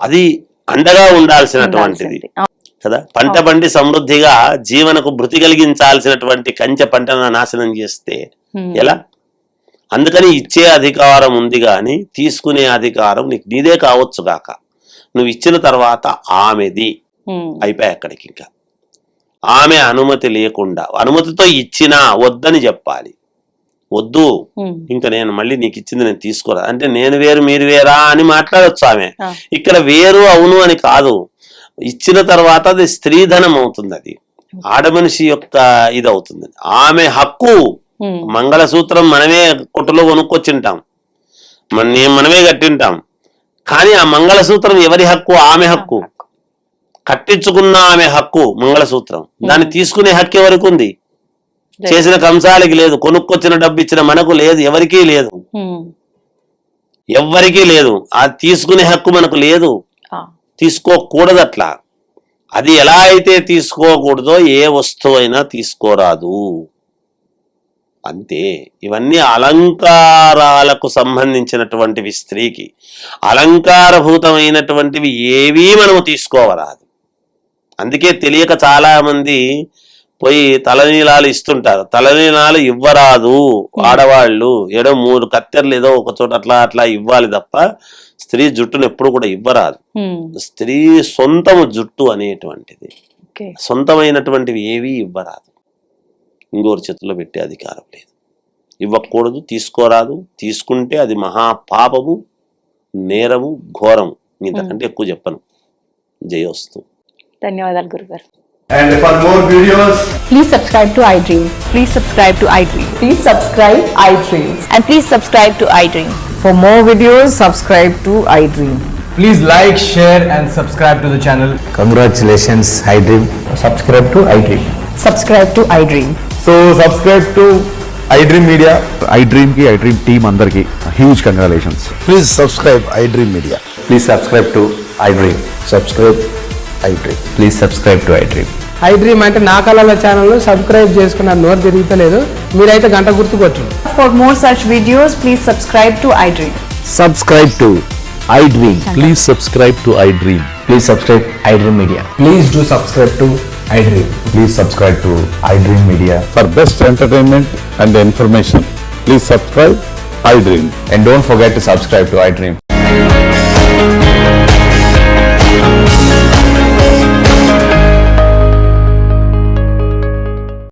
అది అండగా ఉండాల్సినటువంటిది కదా. పంట పండి సమృద్ధిగా జీవనకు భృతి కలిగించాల్సినటువంటి కంచె పంటను నాశనం చేస్తే ఎలా? అందుకని ఇచ్చే అధికారం ఉంది కానీ తీసుకునే అధికారం నీదే కావచ్చు కాక, నువ్వు ఇచ్చిన తర్వాత ఆమెది అయిపోయి అక్కడికి. ఇంకా ఆమె అనుమతి లేకుండా, అనుమతితో ఇచ్చినా వద్దని చెప్పాలి. వద్దు, ఇంకా నేను మళ్ళీ నీకు ఇచ్చింది నేను తీసుకోరా అంటే నేను వేరు మీరు వేరా అని మాట్లాడొచ్చు ఆమె. ఇక్కడ వేరు అవును అని కాదు, ఇచ్చిన తర్వాత అది స్త్రీధనం అవుతుంది, అది ఆడమనిషి యొక్క ఇది అవుతుంది. ఆమె హక్కు. మంగళసూత్రం మనమే కొట్టులో కొనుక్కొచ్చింటాం, మనమే కట్టింటాం, కానీ ఆ మంగళసూత్రం ఎవరి హక్కు? ఆమె హక్కు. కట్టించుకున్న ఆమె హక్కు మంగళసూత్రం. దాన్ని తీసుకునే హక్కు ఎవరికి ఉంది? చేసిన కంసాలకి లేదు, కొనుక్కొచ్చిన డబ్బు ఇచ్చిన మనకు లేదు, ఎవరికీ లేదు, ఎవ్వరికీ లేదు. ఆ తీసుకునే హక్కు మనకు లేదు, తీసుకోకూడదు. అట్లా అది ఎలా అయితే తీసుకోకూడదో ఏ వస్తువు అయినా తీసుకోరాదు, అంతే. ఇవన్నీ అలంకారాలకు సంబంధించినటువంటివి. స్త్రీకి అలంకారభూతమైనటువంటివి ఏవీ మనము తీసుకోవరాదు. అందుకే తెలియక చాలా మంది పోయి తలనీలాలు ఇస్తుంటారు. తలనీలాలు ఇవ్వరాదు ఆడవాళ్ళు, ఏదో 3 కత్తెరలు ఏదో ఒక చోట అట్లా ఇవ్వాలి తప్ప స్త్రీ జుట్టును ఎప్పుడు కూడా ఇవ్వరాదు. స్త్రీ సొంతము జుట్టు అనేటువంటిది, సొంతమైనటువంటివి ఏవీ ఇవ్వరాదు. ఇంకోరి చేతుల్లో పెట్టే అధికారం లేదు, ఇవ్వకూడదు, తీసుకోరాదు. తీసుకుంటే అది మహాపాపము, నేరము, ఘోరము. ఇంతకంటే ఎక్కువ చెప్పను. జయోస్తు. ధన్యవాదాలు గురుగారు. And for more videos, Please subscribe to iDream. Please subscribe to iDream. Please subscribe iDream. And please subscribe to iDream. For more videos, subscribe to iDream. please like, share and subscribe to the channel. Congratulations, iDream. Subscribe to iDream. Subscribe to iDream. So subscribe to iDream Media. iDream की iDream team अंदर की huge congratulations. Please subscribe iDream Media. Please subscribe to iDream. Subscribe iDream. Please subscribe to iDream. iDream అంటే నా కళల channel subscribe చేసుకున్న నోరు తిరుగుతలేదు, మీరైతే గంట గుర్తు కొట్టండి. For more such videos, please subscribe to iDream. Subscribe to iDream. Please subscribe to iDream. Please subscribe iDream Media. Please do subscribe to iDream. Please subscribe to iDream Media. For best entertainment and information, please subscribe iDream. And don't forget to subscribe to iDream.